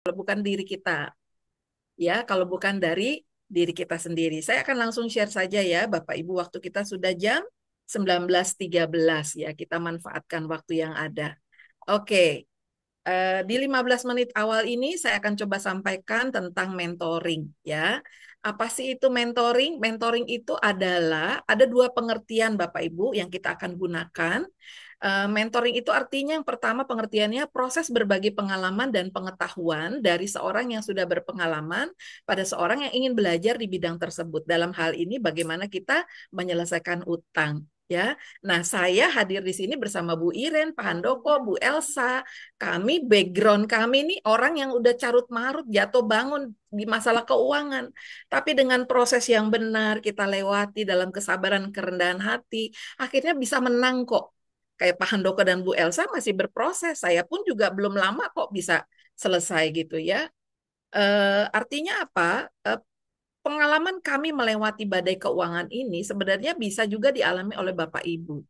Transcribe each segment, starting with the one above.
kalau bukan diri kita. Ya, kalau bukan dari diri kita sendiri. Saya akan langsung share saja ya, Bapak Ibu, waktu kita sudah jam 19.13 ya. Kita manfaatkan waktu yang ada. Oke, di 15 menit awal ini saya akan coba sampaikan tentang mentoring ya. Apa sih itu mentoring? Mentoring itu adalah ada dua pengertian Bapak Ibu yang kita akan gunakan. Mentoring itu artinya yang pertama pengertiannya proses berbagi pengalaman dan pengetahuan dari seorang yang sudah berpengalaman pada seorang yang ingin belajar di bidang tersebut. Dalam hal ini bagaimana kita menyelesaikan utang. Ya, nah saya hadir di sini bersama Bu Iren, Pak Handoko, Bu Elsa. Kami background kami ini orang yang udah carut marut, jatuh bangun di masalah keuangan. Tapi dengan proses yang benar kita lewati dalam kesabaran kerendahan hati, akhirnya bisa menang kok. Kayak Pak Handoko dan Bu Elsa masih berproses. Saya pun juga belum lama kok bisa selesai gitu ya. Artinya apa? Pengalaman kami melewati badai keuangan ini sebenarnya bisa juga dialami oleh Bapak Ibu.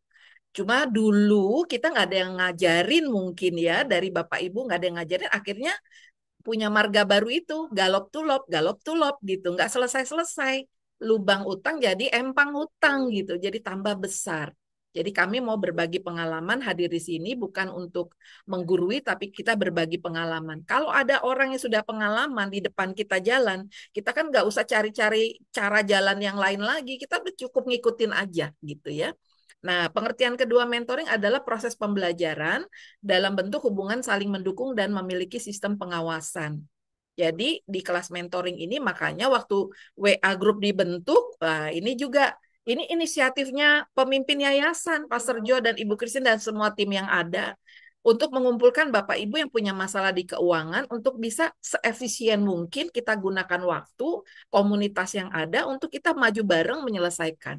Cuma dulu kita nggak ada yang ngajarin mungkin ya dari Bapak Ibu nggak ada yang ngajarin akhirnya punya marga baru itu galop tulop gitu nggak selesai-selesai lubang utang jadi empang hutang gitu jadi tambah besar. Jadi kami mau berbagi pengalaman hadir di sini bukan untuk menggurui tapi kita berbagi pengalaman. Kalau ada orang yang sudah pengalaman di depan kita jalan, kita kan nggak usah cari-cari cara jalan yang lain lagi, kita udah cukup ngikutin aja gitu ya. Nah, pengertian kedua mentoring adalah proses pembelajaran dalam bentuk hubungan saling mendukung dan memiliki sistem pengawasan. Jadi di kelas mentoring ini makanya waktu WA grup dibentuk, nah ini juga ini inisiatifnya pemimpin yayasan, Pak Serjo dan Ibu Christine dan semua tim yang ada untuk mengumpulkan Bapak Ibu yang punya masalah di keuangan untuk bisa seefisien mungkin kita gunakan waktu komunitas yang ada untuk kita maju bareng menyelesaikan.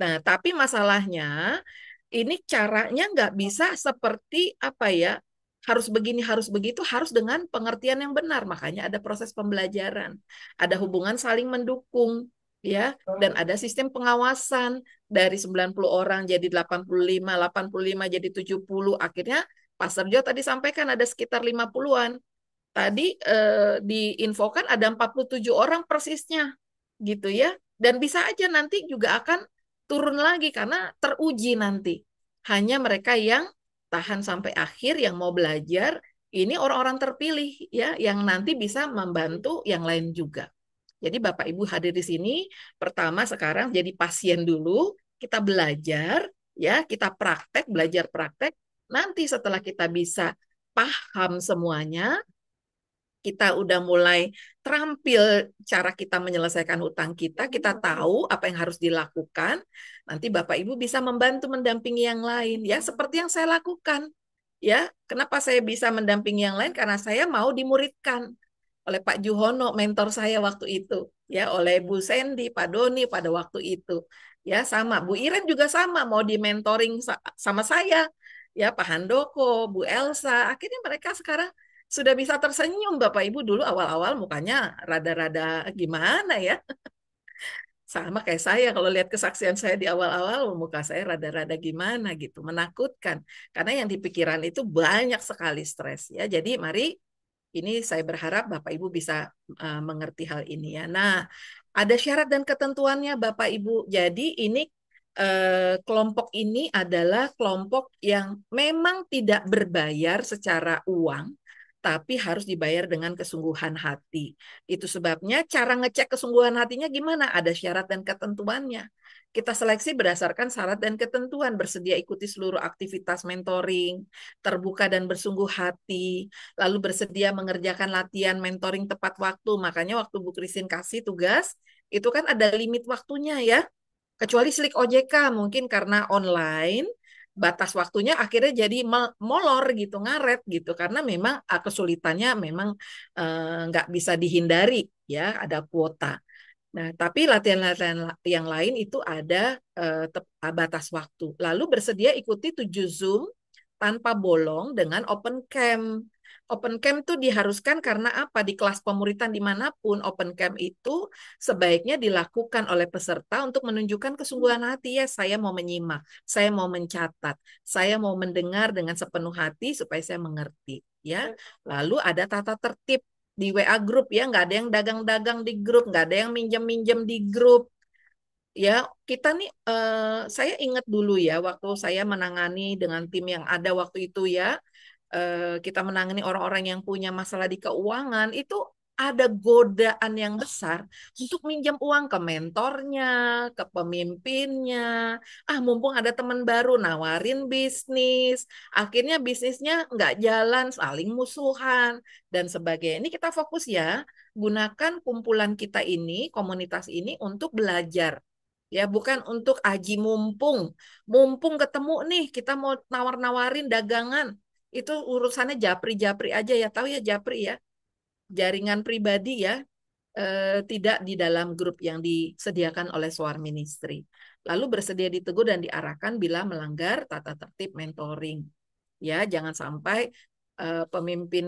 Nah, tapi masalahnya ini caranya nggak bisa seperti apa ya, harus begini, harus begitu, harus dengan pengertian yang benar. Makanya ada proses pembelajaran, ada hubungan saling mendukung, ya, dan ada sistem pengawasan dari 90 orang jadi 85 jadi 70. Akhirnya Pak Serjo tadi sampaikan ada sekitar 50-an. Tadi diinfokan ada 47 orang persisnya, gitu ya. Dan bisa aja nanti juga akan turun lagi karena teruji nanti. Hanya mereka yang tahan sampai akhir, yang mau belajar, ini orang-orang terpilih ya, yang nanti bisa membantu yang lain juga. Jadi Bapak Ibu hadir di sini, pertama sekarang jadi pasien dulu, kita belajar, ya, kita praktek, belajar praktek. Nanti setelah kita bisa paham semuanya, kita udah mulai terampil cara kita menyelesaikan hutang kita tahu apa yang harus dilakukan, nanti Bapak Ibu bisa membantu mendampingi yang lain ya seperti yang saya lakukan. Ya, kenapa saya bisa mendampingi yang lain? Karena saya mau dimuridkan oleh Pak Juhono, mentor saya waktu itu, ya, oleh Bu Sandy, Pak Doni pada waktu itu. Ya, sama Bu Iren juga sama mau dimentoring sama saya. Ya, Pak Handoko, Bu Elsa, akhirnya mereka sekarang sudah bisa tersenyum. Bapak Ibu dulu awal-awal mukanya rada-rada gimana ya. Sama kayak saya kalau lihat kesaksian saya di awal-awal muka saya rada-rada gimana gitu, menakutkan. Karena yang di pikiran itu banyak sekali stres ya. Jadi mari ini saya berharap Bapak Ibu bisa mengerti hal ini ya. Nah, ada syarat dan ketentuannya Bapak Ibu. Jadi ini kelompok ini adalah kelompok yang memang tidak berbayar secara uang, tapi harus dibayar dengan kesungguhan hati. Itu sebabnya cara ngecek kesungguhan hatinya gimana? Ada syarat dan ketentuannya. Kita seleksi berdasarkan syarat dan ketentuan, bersedia ikuti seluruh aktivitas mentoring, terbuka dan bersungguh hati, lalu bersedia mengerjakan latihan mentoring tepat waktu. Makanya waktu Bu Christine kasih tugas, itu kan ada limit waktunya ya. Kecuali Slik OJK mungkin karena online, batas waktunya akhirnya jadi molor gitu, ngaret gitu. Karena memang kesulitannya memang nggak bisa dihindari ya, ada kuota. Nah, tapi latihan-latihan yang lain itu ada batas waktu. Lalu bersedia ikuti 7 Zoom tanpa bolong dengan open cam. Open cam itu diharuskan karena apa? Di kelas pemuritan dimanapun, open cam itu sebaiknya dilakukan oleh peserta untuk menunjukkan kesungguhan hati. Ya, saya mau menyimak, saya mau mencatat, saya mau mendengar dengan sepenuh hati supaya saya mengerti. Ya, lalu ada tata tertib di WA grup ya, nggak ada yang dagang-dagang di grup, nggak ada yang minjem-minjem di grup. Ya, kita nih, saya ingat dulu ya, waktu saya menangani dengan tim yang ada waktu itu ya, kita menangani orang-orang yang punya masalah di keuangan, itu ada godaan yang besar untuk minjam uang ke mentornya, ke pemimpinnya. Ah, mumpung ada teman baru nawarin bisnis, akhirnya bisnisnya nggak jalan, saling musuhan dan sebagainya. Ini kita fokus ya, gunakan kumpulan kita ini, komunitas ini untuk belajar. Ya, bukan untuk aji mumpung. Mumpung ketemu nih, kita mau nawar-nawarin dagangan. Itu urusannya japri-japri aja ya. Tahu ya japri ya. Jaringan pribadi ya. Tidak di dalam grup yang disediakan oleh suami istri. Lalu bersedia ditegur dan diarahkan bila melanggar tata tertib mentoring. Ya, jangan sampai pemimpin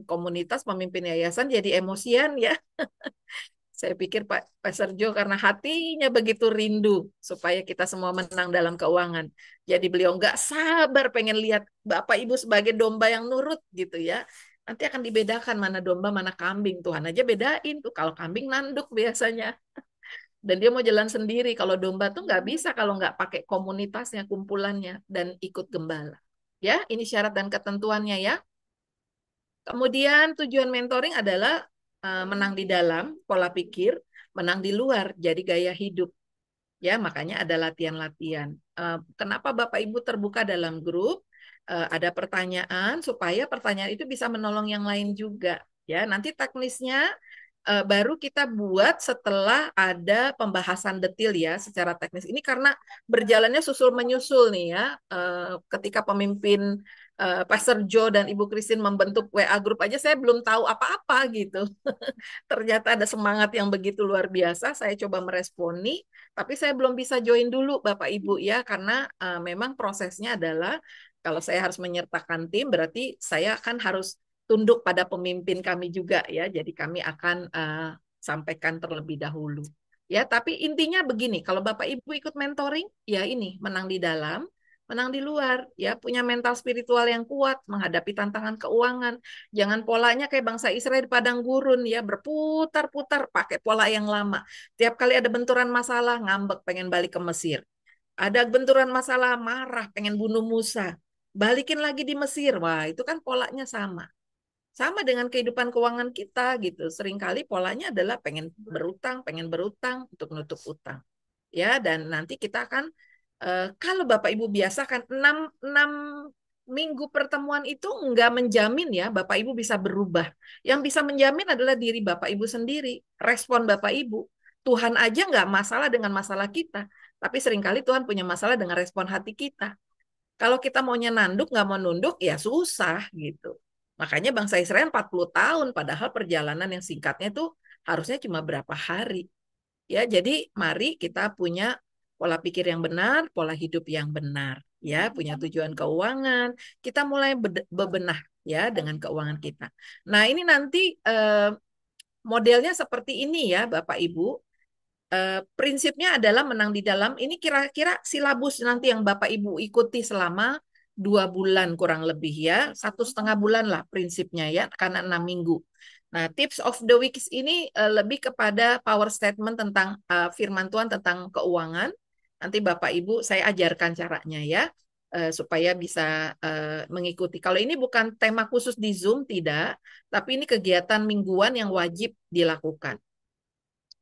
komunitas, pemimpin yayasan jadi emosian ya. Saya pikir Pak Serjo karena hatinya begitu rindu supaya kita semua menang dalam keuangan. Jadi beliau nggak sabar pengen lihat Bapak Ibu sebagai domba yang nurut gitu ya. Nanti akan dibedakan mana domba, mana kambing. Tuhan aja bedain tuh. Kalau kambing nanduk biasanya. Dan dia mau jalan sendiri. Kalau domba tuh nggak bisa kalau nggak pakai komunitasnya, kumpulannya, dan ikut gembala. Ya, ini syarat dan ketentuannya ya. Kemudian tujuan mentoring adalah menang di dalam pola pikir, menang di luar jadi gaya hidup. Ya, makanya ada latihan-latihan. Kenapa Bapak Ibu terbuka dalam grup? Ada pertanyaan supaya pertanyaan itu bisa menolong yang lain juga. Ya, nanti teknisnya baru kita buat setelah ada pembahasan detail ya secara teknis. Ini karena berjalannya susul menyusul nih ya. Ketika pemimpin Pastor Joe dan Ibu Christine membentuk WA grup aja saya belum tahu apa-apa gitu. Ternyata ada semangat yang begitu luar biasa. Saya coba meresponi, tapi saya belum bisa join dulu Bapak Ibu ya karena memang prosesnya adalah kalau saya harus menyertakan tim berarti saya kan harus tunduk pada pemimpin kami juga ya. Jadi kami akan sampaikan terlebih dahulu. Ya, tapi intinya begini, kalau Bapak Ibu ikut mentoring, ya ini menang di dalam, menang di luar, ya punya mental spiritual yang kuat menghadapi tantangan keuangan. Jangan polanya kayak bangsa Israel di padang gurun ya, berputar-putar pakai pola yang lama. Tiap kali ada benturan masalah, ngambek pengen balik ke Mesir. Ada benturan masalah, marah pengen bunuh Musa. Balikin lagi di Mesir. Wah, itu kan polanya sama. Sama dengan kehidupan keuangan kita gitu. Seringkali polanya adalah pengen berutang untuk menutup utang. Ya, dan nanti kita akan kalau Bapak Ibu biasakan 6 minggu pertemuan itu enggak menjamin ya Bapak Ibu bisa berubah. Yang bisa menjamin adalah diri Bapak Ibu sendiri, respon Bapak Ibu. Tuhan aja enggak masalah dengan masalah kita, tapi seringkali Tuhan punya masalah dengan respon hati kita. Kalau kita maunya nanduk, nggak mau nunduk, ya susah gitu. Makanya bangsa Israel 40 tahun, padahal perjalanan yang singkatnya itu harusnya cuma berapa hari. Ya, jadi mari kita punya pola pikir yang benar, pola hidup yang benar. Ya, punya tujuan keuangan. Kita mulai bebenah ya dengan keuangan kita. Nah, ini nanti modelnya seperti ini ya, Bapak Ibu. Prinsipnya adalah menang di dalam. Ini kira-kira silabus nanti yang Bapak Ibu ikuti selama 2 bulan kurang lebih ya, 1,5 bulan lah prinsipnya ya, karena 6 minggu. Nah, tips of the week ini lebih kepada power statement tentang firman Tuhan tentang keuangan. Nanti Bapak Ibu saya ajarkan caranya ya, supaya bisa mengikuti. Kalau ini bukan tema khusus di Zoom, tidak, tapi ini kegiatan mingguan yang wajib dilakukan.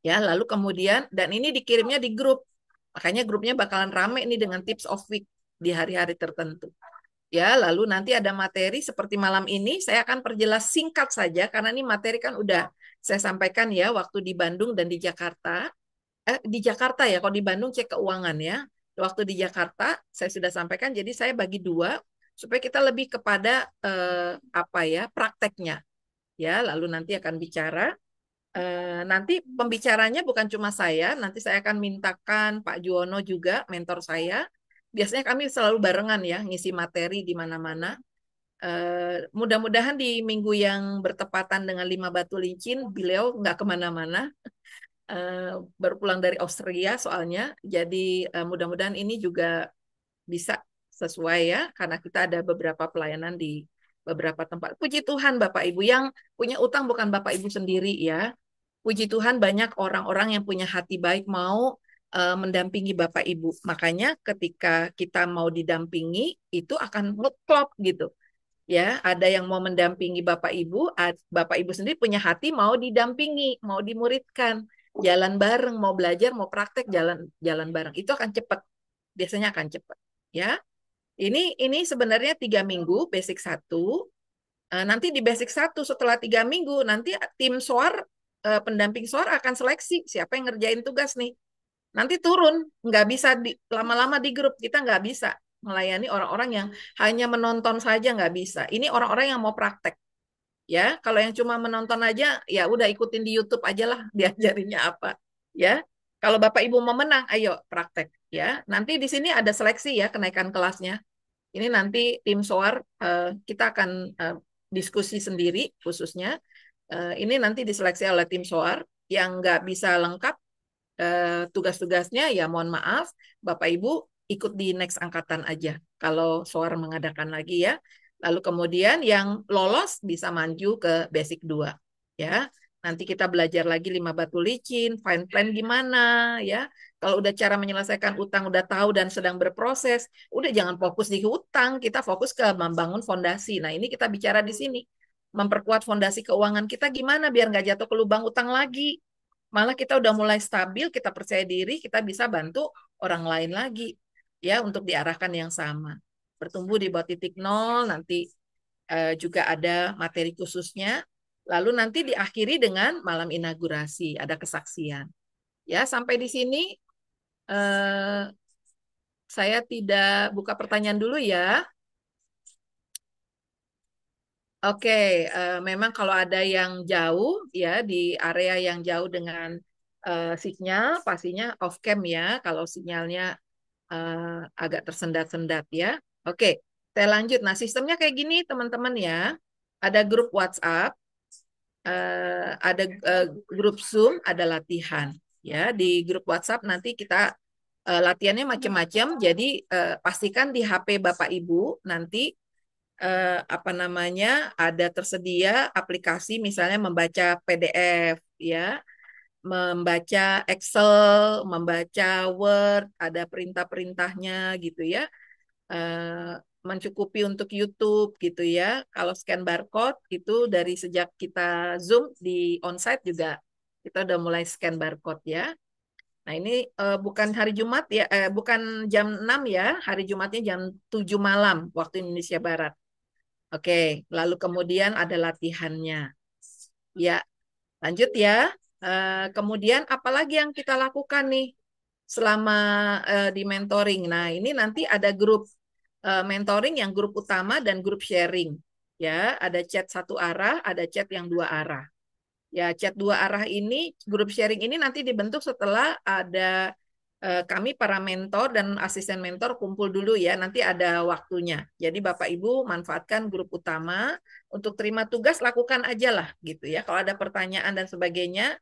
Ya, lalu kemudian dan ini dikirimnya di grup. Makanya grupnya bakalan rame ini dengan tips of week di hari-hari tertentu. Ya, lalu nanti ada materi seperti malam ini saya akan perjelas singkat saja karena ini materi kan udah saya sampaikan ya waktu di Bandung dan di Jakarta. Di Jakarta ya, kalau di Bandung cek keuangan ya. Waktu di Jakarta saya sudah sampaikan jadi saya bagi dua supaya kita lebih kepada apa ya, prakteknya. Ya, lalu nanti akan bicara. Nanti pembicaranya bukan cuma saya, nanti saya akan mintakan Pak Juwono juga, mentor saya. Biasanya kami selalu barengan ya, ngisi materi di mana-mana. Mudah-mudahan di minggu yang bertepatan dengan 5 Batu Lincin, beliau nggak kemana-mana, baru pulang dari Austria soalnya. Jadi mudah-mudahan ini juga bisa sesuai ya, karena kita ada beberapa pelayanan di beberapa tempat. Puji Tuhan Bapak Ibu yang punya utang bukan Bapak Ibu sendiri ya. Puji Tuhan banyak orang-orang yang punya hati baik mau mendampingi Bapak Ibu. Makanya ketika kita mau didampingi itu akan klop gitu. Ya, ada yang mau mendampingi Bapak Ibu, Bapak Ibu sendiri punya hati mau didampingi, mau dimuridkan, jalan bareng, mau belajar, mau praktek jalan jalan bareng. Itu akan cepat, biasanya akan cepat. Ya, ini sebenarnya 3 minggu basic satu. Nanti di basic satu setelah 3 minggu nanti tim SOAR pendamping SOAR akan seleksi siapa yang ngerjain tugas nih. Nanti turun, nggak bisa lama-lama di grup kita nggak bisa melayani orang-orang yang hanya menonton saja nggak bisa. Ini orang-orang yang mau praktek ya. Kalau yang cuma menonton aja ya udah ikutin di YouTube aja lah diajarinnya apa ya. Kalau Bapak Ibu mau menang, ayo praktek ya. Nanti di sini ada seleksi ya kenaikan kelasnya. Ini nanti tim SOAR kita akan diskusi sendiri khususnya. Ini nanti diseleksi oleh tim SOAR yang nggak bisa lengkap tugas-tugasnya ya mohon maaf Bapak Ibu ikut di next angkatan aja kalau SOAR mengadakan lagi ya. Lalu kemudian yang lolos bisa maju ke basic 2 ya. Nanti kita belajar lagi 5 batu licin, fine plan gimana ya. Kalau udah cara menyelesaikan utang udah tahu dan sedang berproses, udah jangan fokus di utang, kita fokus ke membangun fondasi. Nah, ini kita bicara di sini. Memperkuat fondasi keuangan kita gimana biar nggak jatuh ke lubang utang lagi. Malah kita udah mulai stabil, kita percaya diri, kita bisa bantu orang lain lagi ya untuk diarahkan yang sama. Bertumbuh di bawah titik nol, nanti juga ada materi khususnya. Lalu nanti diakhiri dengan malam inaugurasi, ada kesaksian. Ya, sampai di sini eh, saya tidak buka pertanyaan dulu ya. Oke, memang kalau ada yang jauh ya di area yang jauh dengan sinyal, pastinya off cam ya kalau sinyalnya agak tersendat-sendat ya. Oke, saya lanjut. Nah, sistemnya kayak gini teman-teman ya. Ada grup WhatsApp, ada grup Zoom, ada latihan. Ya, di grup WhatsApp nanti kita latihannya macam-macam. Jadi pastikan di HP Bapak Ibu nanti apa namanya ada tersedia aplikasi misalnya membaca PDF ya, membaca Excel, membaca Word, ada perintah-perintahnya gitu ya. Mencukupi untuk YouTube gitu ya. Kalau scan barcode itu dari sejak kita Zoom di onsite juga kita udah mulai scan barcode ya. Nah, ini bukan hari Jumat ya, bukan jam 6 ya, hari Jumatnya jam 7 malam waktu Indonesia Barat. Oke, lalu kemudian ada latihannya. Ya, lanjut ya. Kemudian apalagi yang kita lakukan nih selama di mentoring. Nah, ini nanti ada grup mentoring yang grup utama dan grup sharing. Ya, ada chat satu arah, ada chat yang 2 arah. Ya, chat 2 arah ini, grup sharing ini nanti dibentuk setelah ada kami para mentor dan asisten mentor kumpul dulu ya, nanti ada waktunya. Jadi Bapak Ibu manfaatkan grup utama untuk terima tugas, lakukan aja lah gitu ya. Kalau ada pertanyaan dan sebagainya,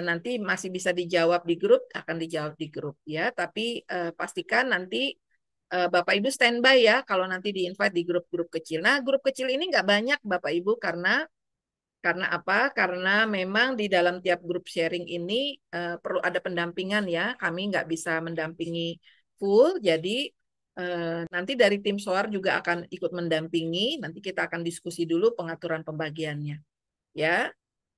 nanti masih bisa dijawab di grup, akan dijawab di grup ya. Tapi pastikan nanti Bapak Ibu standby ya kalau nanti di-invite di grup-grup kecil. Nah, grup kecil ini nggak banyak Bapak Ibu karena apa? Karena memang di dalam tiap grup sharing ini perlu ada pendampingan ya. Kami nggak bisa mendampingi full, jadi nanti dari tim SOAR juga akan ikut mendampingi. Nanti kita akan diskusi dulu pengaturan pembagiannya. Ya,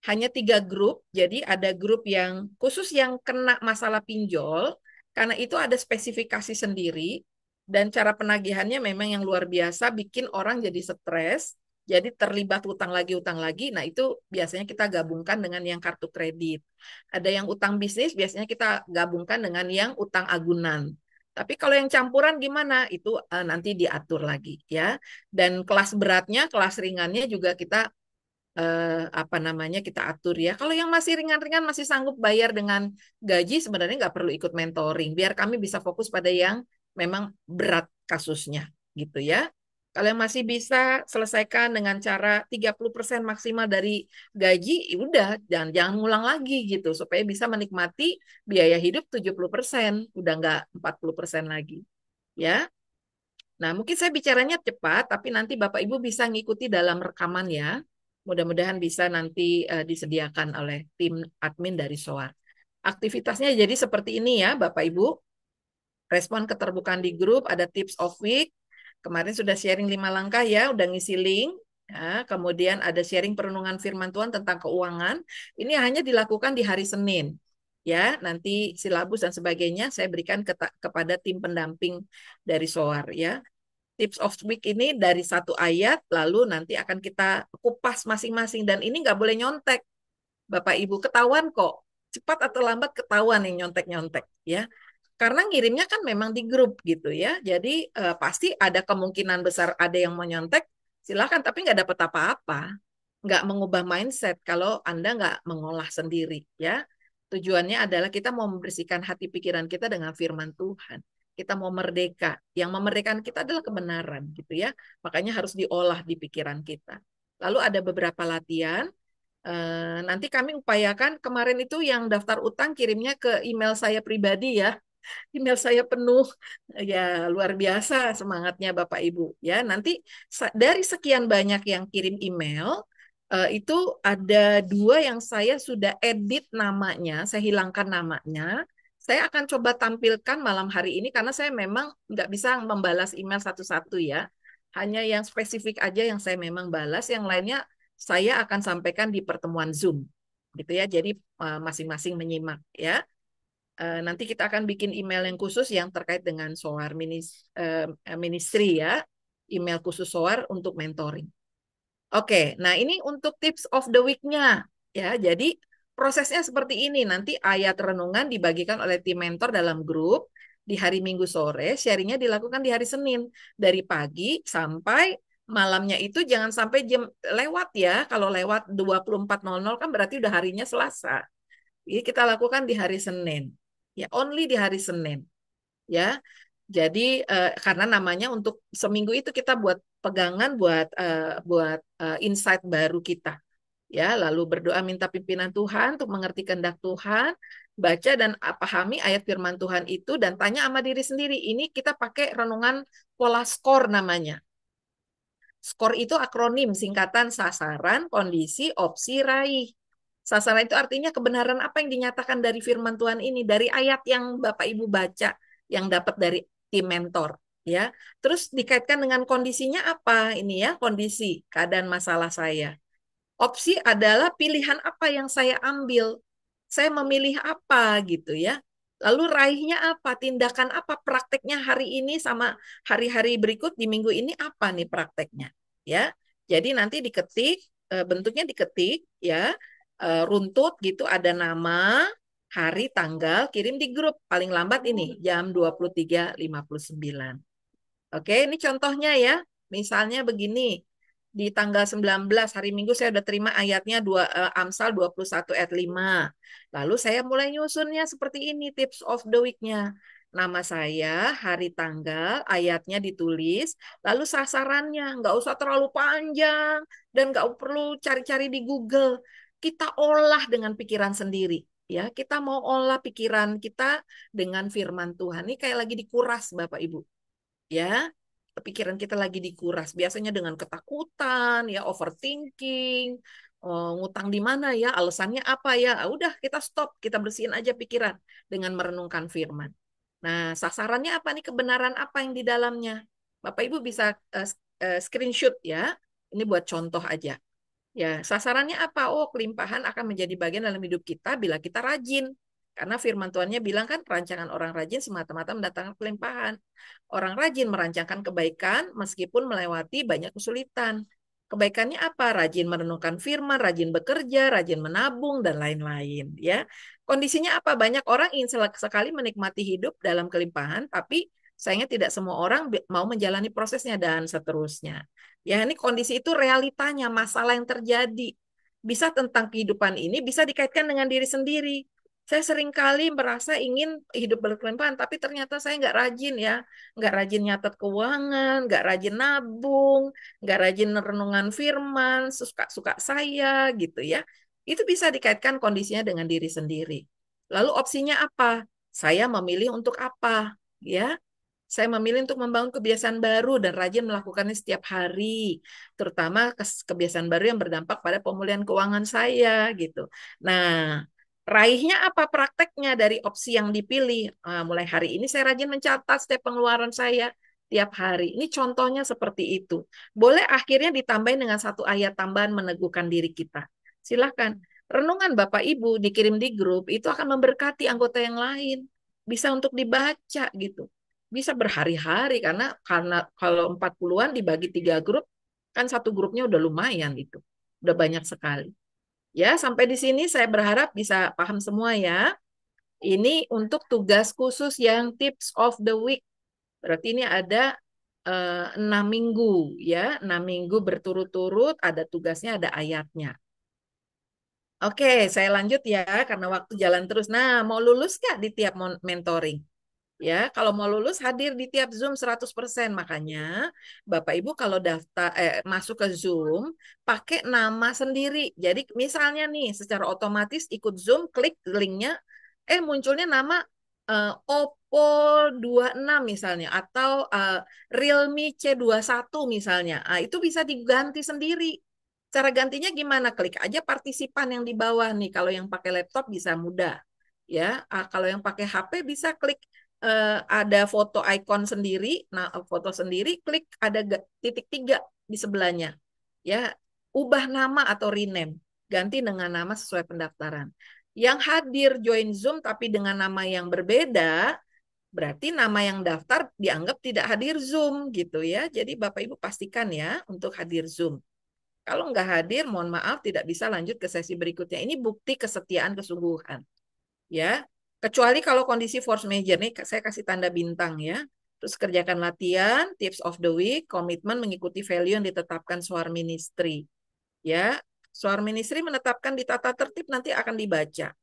hanya 3 grup. Jadi ada grup yang khusus yang kena masalah pinjol, karena itu ada spesifikasi sendiri dan cara penagihannya memang yang luar biasa, bikin orang jadi stres, jadi terlibat utang lagi. Nah, itu biasanya kita gabungkan dengan yang kartu kredit. Ada yang utang bisnis, biasanya kita gabungkan dengan yang utang agunan. Tapi kalau yang campuran gimana? Itu nanti diatur lagi ya. Dan kelas beratnya, kelas ringannya juga kita apa namanya kita atur ya. Kalau yang masih ringan-ringan masih sanggup bayar dengan gaji sebenarnya nggak perlu ikut mentoring. Biar kami bisa fokus pada yang memang berat kasusnya gitu ya. Kalau yang masih bisa selesaikan dengan cara 30% maksimal dari gaji, ya udah jangan ngulang lagi gitu supaya bisa menikmati biaya hidup 70%, udah nggak 40% lagi. Ya. Nah, mungkin saya bicaranya cepat, tapi nanti Bapak Ibu bisa ngikuti dalam rekaman ya. Mudah-mudahan bisa nanti disediakan oleh tim admin dari SOAR. Aktivitasnya jadi seperti ini ya, Bapak Ibu. Respon keterbukaan di grup, ada tips of week. Kemarin sudah sharing 5 langkah ya, udah ngisi link. Ya, kemudian ada sharing perenungan firman Tuhan tentang keuangan. Ini hanya dilakukan di hari Senin. Ya, nanti silabus dan sebagainya saya berikan kepada tim pendamping dari SOAR ya. Tips of week ini dari 1 ayat, lalu nanti akan kita kupas masing-masing. Dan ini nggak boleh nyontek, Bapak Ibu. Ketahuan kok. Cepat atau lambat ketahuan yang nyontek-nyontek. Ya, karena ngirimnya kan memang di grup gitu ya. Jadi pasti ada kemungkinan besar ada yang mau nyontek, silakan. Tapi nggak dapat apa-apa. Nggak mengubah mindset kalau Anda nggak mengolah sendiri ya. Tujuannya adalah kita mau membersihkan hati pikiran kita dengan firman Tuhan. Kita mau merdeka. Yang memerdekakan kita adalah kebenaran gitu ya. Makanya harus diolah di pikiran kita. Lalu ada beberapa latihan. Nanti kami upayakan kemarin itu yang daftar utang kirimnya ke email saya pribadi ya. Email saya penuh. Ya, luar biasa semangatnya Bapak Ibu. Ya, nanti dari sekian banyak yang kirim email, itu ada 2 yang saya sudah edit namanya, saya hilangkan namanya. Saya akan coba tampilkan malam hari ini karena saya memang nggak bisa membalas email satu-satu ya. Hanya yang spesifik aja yang saya memang balas, yang lainnya saya akan sampaikan di pertemuan Zoom. Gitu ya. Jadi masing-masing menyimak ya. Nanti kita akan bikin email yang khusus yang terkait dengan SOAR Ministry ya, email khusus SOAR untuk mentoring. Oke, nah ini untuk tips of the week-nya ya. Jadi prosesnya seperti ini. Nanti ayat renungan dibagikan oleh tim mentor dalam grup di hari Minggu sore, sharingnya dilakukan di hari Senin dari pagi sampai malamnya itu jangan sampai jam lewat ya. Kalau lewat 24.00 kan berarti udah harinya Selasa. Jadi kita lakukan di hari Senin. Ya, only di hari Senin. Ya. Jadi karena namanya untuk seminggu itu kita buat pegangan buat insight baru kita. Ya, lalu berdoa minta pimpinan Tuhan untuk mengerti kehendak Tuhan, baca dan pahami ayat firman Tuhan itu dan tanya sama diri sendiri. Ini kita pakai renungan pola skor namanya. Skor itu akronim singkatan sasaran, kondisi, opsi, raih. Sasaran itu artinya kebenaran apa yang dinyatakan dari firman Tuhan ini, dari ayat yang Bapak Ibu baca, yang dapat dari tim mentor. Ya, terus dikaitkan dengan kondisinya apa ini ya, kondisi keadaan masalah saya. Opsi adalah pilihan apa yang saya ambil. Saya memilih apa gitu ya. Lalu raihnya apa, tindakan apa, prakteknya hari ini sama hari-hari berikut di minggu ini apa nih prakteknya. Ya. Jadi nanti diketik, bentuknya diketik ya, runtut gitu ada nama, hari, tanggal, kirim di grup paling lambat ini jam 23.59. Oke, ini contohnya ya. Misalnya begini, di tanggal 19 hari Minggu saya udah terima ayatnya Amsal 21 ayat 5. Lalu saya mulai nyusunnya seperti ini tips of the week-nya. Nama saya, hari tanggal, ayatnya ditulis, lalu sasarannya nggak usah terlalu panjang dan nggak perlu cari-cari di Google. Kita olah dengan pikiran sendiri. Ya, kita mau olah pikiran kita dengan firman Tuhan. Ini kayak lagi dikuras Bapak Ibu ya, pikiran kita lagi dikuras biasanya dengan ketakutan ya, overthinking, ngutang di mana ya, alasannya apa ya. Udah kita stop, kita bersihin aja pikiran dengan merenungkan firman. Nah, sasarannya apa nih, kebenaran apa yang di dalamnya. Bapak Ibu bisa screenshot ya, ini buat contoh aja. Ya, sasarannya apa? Oh, kelimpahan akan menjadi bagian dalam hidup kita bila kita rajin. Karena firman Tuhannya bilang kan, perancangan orang rajin semata-mata mendatangkan kelimpahan. Orang rajin merancangkan kebaikan meskipun melewati banyak kesulitan. Kebaikannya apa? Rajin merenungkan firman, rajin bekerja, rajin menabung, dan lain-lain. Ya, kondisinya apa? Banyak orang ingin sekali menikmati hidup dalam kelimpahan, tapi sayangnya tidak semua orang mau menjalani prosesnya dan seterusnya. Ya, ini kondisi itu realitanya, masalah yang terjadi. Bisa tentang kehidupan ini, bisa dikaitkan dengan diri sendiri. Saya seringkali merasa ingin hidup berkelimpahan, tapi ternyata saya nggak rajin ya. Nggak rajin nyatet keuangan, nggak rajin nabung, nggak rajin renungan firman, suka-suka saya gitu ya. Itu bisa dikaitkan kondisinya dengan diri sendiri. Lalu opsinya apa? Saya memilih untuk apa? Ya, Saya memilih untuk membangun kebiasaan baru dan rajin melakukannya setiap hari, terutama kebiasaan baru yang berdampak pada pemulihan keuangan saya gitu. Nah, raihnya apa prakteknya dari opsi yang dipilih? Mulai hari ini saya rajin mencatat setiap pengeluaran saya tiap hari. Ini contohnya seperti itu. Boleh akhirnya ditambahin dengan satu ayat tambahan meneguhkan diri kita. Silahkan. Renungan Bapak Ibu dikirim di grup itu akan memberkati anggota yang lain. Bisa untuk dibaca gitu, bisa berhari-hari karena kalau 40-an dibagi 3 grup kan satu grupnya udah lumayan itu. Udah banyak sekali. Ya, sampai di sini saya berharap bisa paham semua ya. Ini untuk tugas khusus yang tips of the week. Berarti ini ada 6 minggu ya, 6 minggu berturut-turut ada tugasnya, ada ayatnya. Oke, saya lanjut ya karena waktu jalan terus. Nah, mau lulus nggak di tiap mentoring? Ya, kalau mau lulus hadir di tiap Zoom 100%. Makanya Bapak Ibu kalau daftar masuk ke Zoom pakai nama sendiri. Jadi misalnya nih secara otomatis ikut Zoom, klik linknya, munculnya nama Oppo 26 misalnya atau Realme C21 misalnya. Itu bisa diganti sendiri. Cara gantinya gimana? Klik aja partisipan yang di bawah nih. Kalau yang pakai laptop bisa mudah. Ya, kalau yang pakai HP bisa klik ada foto icon sendiri, nah foto sendiri, klik ada titik 3 di sebelahnya. Ya, ubah nama atau rename, ganti dengan nama sesuai pendaftaran. Yang hadir join Zoom tapi dengan nama yang berbeda, berarti nama yang daftar dianggap tidak hadir Zoom gitu ya. Jadi Bapak Ibu pastikan ya untuk hadir Zoom. Kalau nggak hadir, mohon maaf tidak bisa lanjut ke sesi berikutnya. Ini bukti kesetiaan kesungguhan ya. Kecuali kalau kondisi force major nih, saya kasih tanda bintang ya. Terus kerjakan latihan, tips of the week, komitmen mengikuti value yang ditetapkan Suar Ministry. Ya, Suar Ministry menetapkan di tata tertib nanti akan dibaca.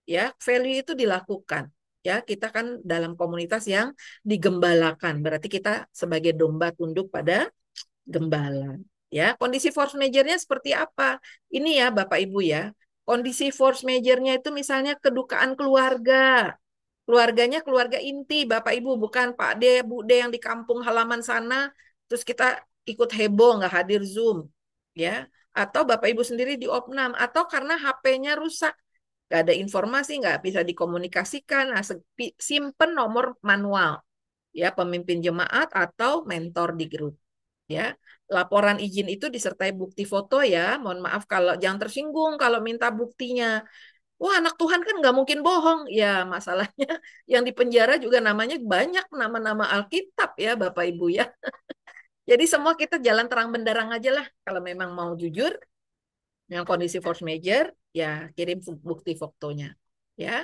Ya, value itu dilakukan. Ya, kita kan dalam komunitas yang digembalakan. Berarti kita sebagai domba tunduk pada gembala. Ya, kondisi force majornya seperti apa? Ini ya Bapak Ibu ya. Kondisi force majornya itu misalnya kedukaan keluarga. Keluarganya keluarga inti, Bapak Ibu, bukan Pak D, Bu D yang di kampung halaman sana, terus kita ikut heboh, nggak hadir Zoom. Ya, atau Bapak Ibu sendiri di opnam, atau karena HP-nya rusak, nggak ada informasi, nggak bisa dikomunikasikan, nah, simpen nomor manual, ya pemimpin jemaat atau mentor di grup. Ya, laporan izin itu disertai bukti foto ya. Mohon maaf kalau jangan tersinggung kalau minta buktinya. Wah, anak Tuhan kan nggak mungkin bohong. Ya, masalahnya yang di penjara juga namanya banyak nama-nama Alkitab ya, Bapak Ibu ya. Jadi semua kita jalan terang benderang aja lah. Kalau memang mau jujur, yang kondisi force major, ya kirim bukti fotonya. Ya,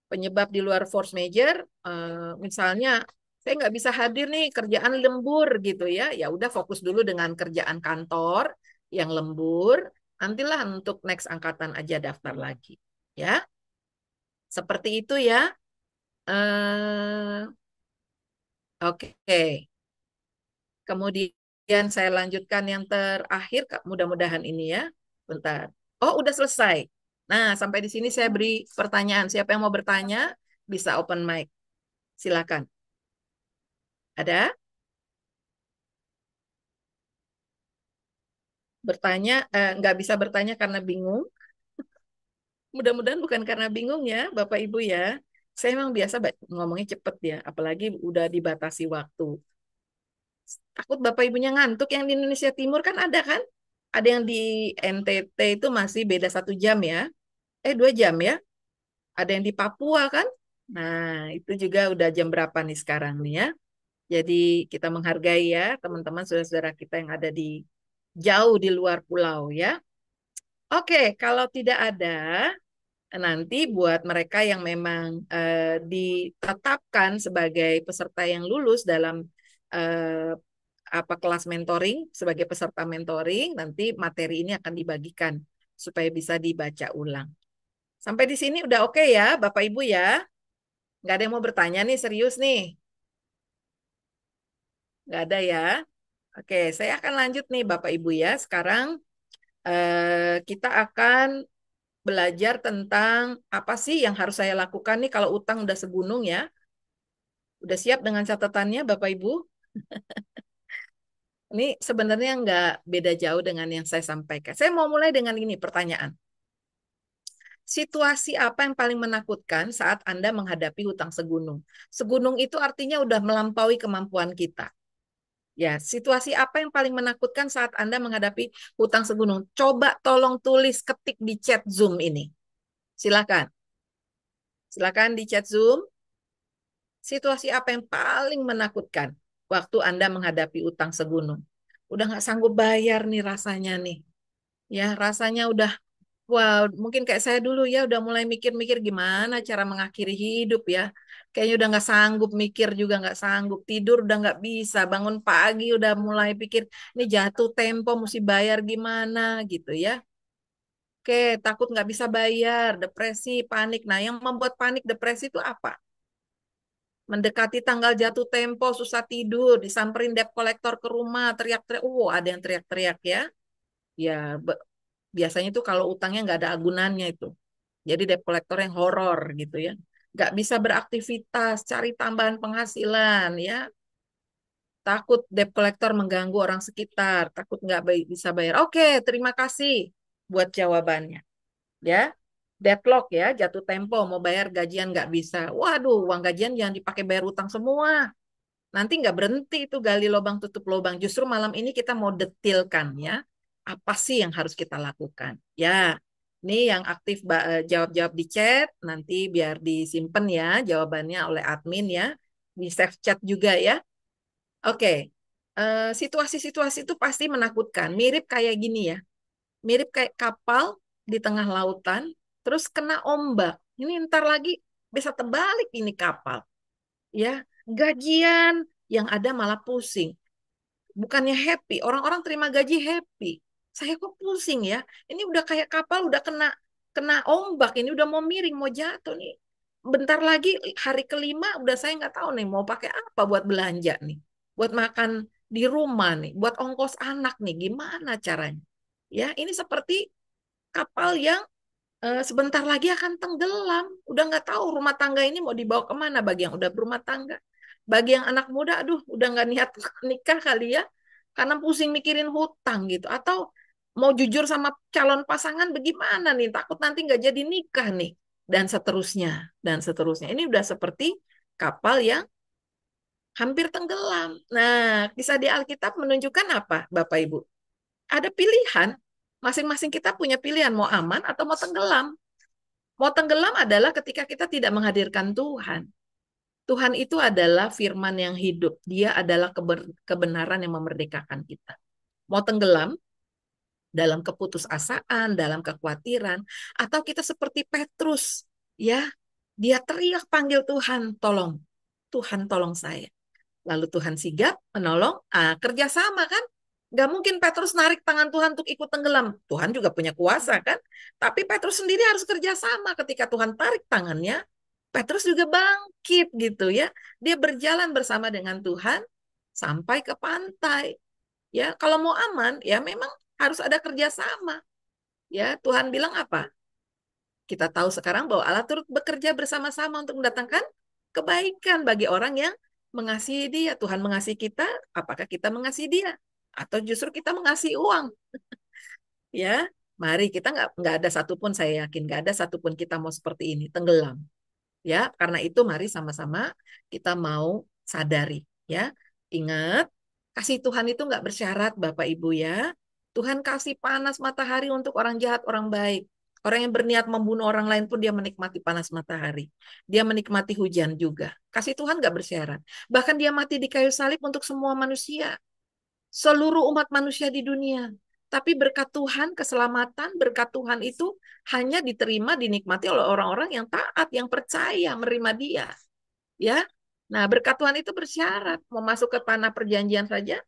penyebab di luar force major, misalnya saya nggak bisa hadir nih kerjaan lembur gitu ya, ya udah fokus dulu dengan kerjaan kantor yang lembur, nantilah untuk next angkatan aja daftar lagi, ya seperti itu ya. Oke, kemudian saya lanjutkan yang terakhir, mudah-mudahan ini ya, bentar. Oh, udah selesai. Nah, sampai di sini saya beri pertanyaan. Siapa yang mau bertanya bisa open mic, silakan. Ada? Bertanya, nggak bisa bertanya karena bingung. Mudah-mudahan bukan karena bingung ya, Bapak Ibu ya. Saya memang biasa ngomongnya cepet ya, apalagi udah dibatasi waktu. Takut Bapak Ibunya ngantuk. Yang di Indonesia Timur kan ada kan? Ada yang di NTT itu masih beda 1 jam ya. 2 jam ya. Ada yang di Papua kan? Nah, itu juga udah jam berapa nih sekarang nih ya. Jadi kita menghargai ya teman-teman saudara-saudara kita yang ada di jauh di luar pulau ya. Oke, kalau tidak ada, nanti buat mereka yang memang ditetapkan sebagai peserta yang lulus dalam eh, apa kelas mentoring sebagai peserta mentoring, nanti materi ini akan dibagikan supaya bisa dibaca ulang. Sampai di sini udah oke ya, Bapak Ibu ya? Nggak ada yang mau bertanya nih, serius nih? Nggak ada ya? Oke, saya akan lanjut nih Bapak Ibu ya. Sekarang kita akan belajar tentang apa sih yang harus saya lakukan nih kalau utang udah segunung ya. Udah siap dengan catatannya, Bapak Ibu? Ini sebenarnya nggak beda jauh dengan yang saya sampaikan. Saya mau mulai dengan ini pertanyaan. Situasi apa yang paling menakutkan saat Anda menghadapi hutang segunung? Segunung itu artinya udah melampaui kemampuan kita. Ya, situasi apa yang paling menakutkan saat Anda menghadapi hutang segunung? Coba tolong tulis, ketik di chat Zoom ini. Silakan. Silakan di chat Zoom. Situasi apa yang paling menakutkan waktu Anda menghadapi utang segunung? Udah nggak sanggup bayar nih rasanya nih. Ya, rasanya udah, wah, mungkin kayak saya dulu ya, udah mulai mikir-mikir gimana cara mengakhiri hidup ya. Kayaknya udah nggak sanggup, mikir juga nggak sanggup, tidur udah nggak bisa, bangun pagi udah mulai pikir, ini jatuh tempo, mesti bayar gimana gitu ya. Oke, takut nggak bisa bayar, depresi, panik. Nah, yang membuat panik, depresi itu apa? Mendekati tanggal jatuh tempo, susah tidur, disamperin debt collector ke rumah, teriak-teriak. Ada yang teriak-teriak ya. Ya, biasanya itu kalau utangnya nggak ada agunannya itu. Jadi debt collector yang horor gitu ya. Nggak bisa beraktivitas, cari tambahan penghasilan ya. Takut debt collector mengganggu orang sekitar, takut nggak bisa bayar. Oke, terima kasih buat jawabannya. Ya, deadlock ya, jatuh tempo, mau bayar gajian nggak bisa. Waduh, uang gajian jangan dipakai bayar utang semua. Nanti nggak berhenti itu gali lubang tutup lubang. Justru malam ini kita mau detilkan ya. Apa sih yang harus kita lakukan? Ya, ini yang aktif jawab-jawab di chat. Nanti biar disimpan ya jawabannya oleh admin ya. Di save chat juga ya. Oke, situasi-situasi itu pasti menakutkan. Mirip kayak gini ya. Mirip kayak kapal di tengah lautan. Terus kena ombak. Ini ntar lagi bisa terbalik ini kapal. Ya, gajian yang ada malah pusing. Bukannya happy, orang-orang terima gaji happy. Saya kok pusing ya. Ini udah kayak kapal udah kena kena ombak, ini udah mau miring, mau jatuh nih. Bentar lagi hari kelima udah saya nggak tahu nih mau pakai apa buat belanja nih. Buat makan di rumah nih, buat ongkos anak nih, gimana caranya? Ya, ini seperti kapal yang sebentar lagi akan tenggelam. Udah nggak tahu rumah tangga ini mau dibawa kemana bagi yang udah berumah tangga. Bagi yang anak muda, aduh, udah nggak niat nikah kali ya, karena pusing mikirin hutang gitu. Atau mau jujur sama calon pasangan bagaimana nih, takut nanti nggak jadi nikah nih. Dan seterusnya, dan seterusnya. Ini udah seperti kapal yang hampir tenggelam. Nah, kisah di Alkitab menunjukkan apa, Bapak Ibu? Ada pilihan, masing-masing kita punya pilihan mau aman atau mau tenggelam. Mau tenggelam adalah ketika kita tidak menghadirkan Tuhan. Tuhan itu adalah firman yang hidup. Dia adalah kebenaran yang memerdekakan kita. Mau tenggelam dalam keputusasaan, dalam kekhawatiran, atau kita seperti Petrus, ya, dia teriak panggil Tuhan, tolong, Tuhan tolong saya. Lalu Tuhan sigap menolong, kerjasama kan? Gak mungkin Petrus narik tangan Tuhan untuk ikut tenggelam. Tuhan juga punya kuasa kan? Tapi Petrus sendiri harus kerjasama. Ketika Tuhan tarik tangannya, Petrus juga bangkit gitu ya. Dia berjalan bersama dengan Tuhan sampai ke pantai. Ya, kalau mau aman, ya memang harus ada kerjasama. Ya, Tuhan bilang apa? Kita tahu sekarang bahwa Allah turut bekerja bersama-sama untuk mendatangkan kebaikan bagi orang yang mengasihi Dia. Tuhan mengasihi kita, apakah kita mengasihi Dia? Atau justru kita mengasihi uang? Ya, mari kita nggak ada satupun, saya yakin nggak ada satupun kita mau seperti ini, tenggelam. Ya, karena itu mari sama-sama kita mau sadari. Ya, ingat, kasih Tuhan itu nggak bersyarat, Bapak Ibu ya. Tuhan kasih panas matahari untuk orang jahat, orang baik. Orang yang berniat membunuh orang lain pun dia menikmati panas matahari. Dia menikmati hujan juga. Kasih Tuhan nggak bersyarat. Bahkan dia mati di kayu salib untuk semua manusia. Seluruh umat manusia di dunia. Tapi berkat Tuhan, keselamatan, berkat Tuhan itu hanya diterima, dinikmati oleh orang-orang yang taat, yang percaya, menerima Dia. Ya, nah berkat Tuhan itu bersyarat. Mau masuk ke tanah perjanjian saja,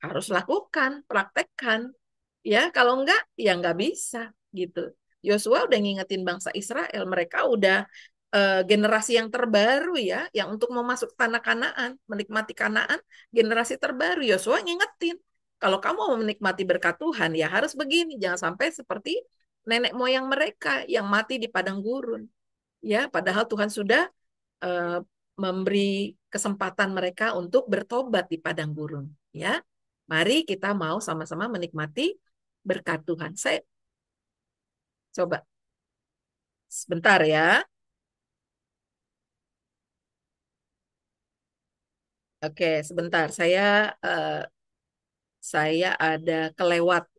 harus lakukan, praktekkan. Ya, kalau enggak, ya enggak bisa gitu. Yosua udah ngingetin bangsa Israel, mereka udah generasi yang terbaru ya, yang untuk mau masuk tanah Kanaan, menikmati Kanaan, generasi terbaru. Yosua ngingetin, kalau kamu mau menikmati berkat Tuhan, ya harus begini, jangan sampai seperti nenek moyang mereka yang mati di padang gurun. Ya, padahal Tuhan sudah eh, memberi kesempatan mereka untuk bertobat di padang gurun. Ya, mari kita mau sama-sama menikmati berkat Tuhan. Saya coba sebentar ya. Oke, sebentar. Saya ada kelewat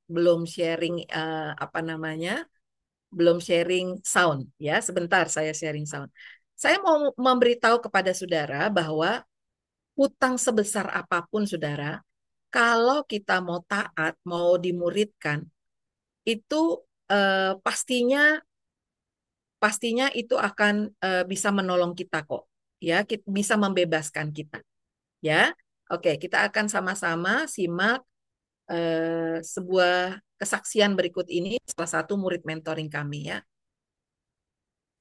belum sharing apa namanya? Belum sharing sound ya. Sebentar saya sharing sound. Saya mau memberitahu kepada saudara bahwa hutang sebesar apapun saudara, kalau kita mau taat, mau dimuridkan, itu pastinya pastinya itu akan bisa menolong kita kok. Ya, bisa membebaskan kita. Ya, oke, kita akan sama-sama simak sebuah kesaksian berikut ini salah satu murid mentoring kami ya.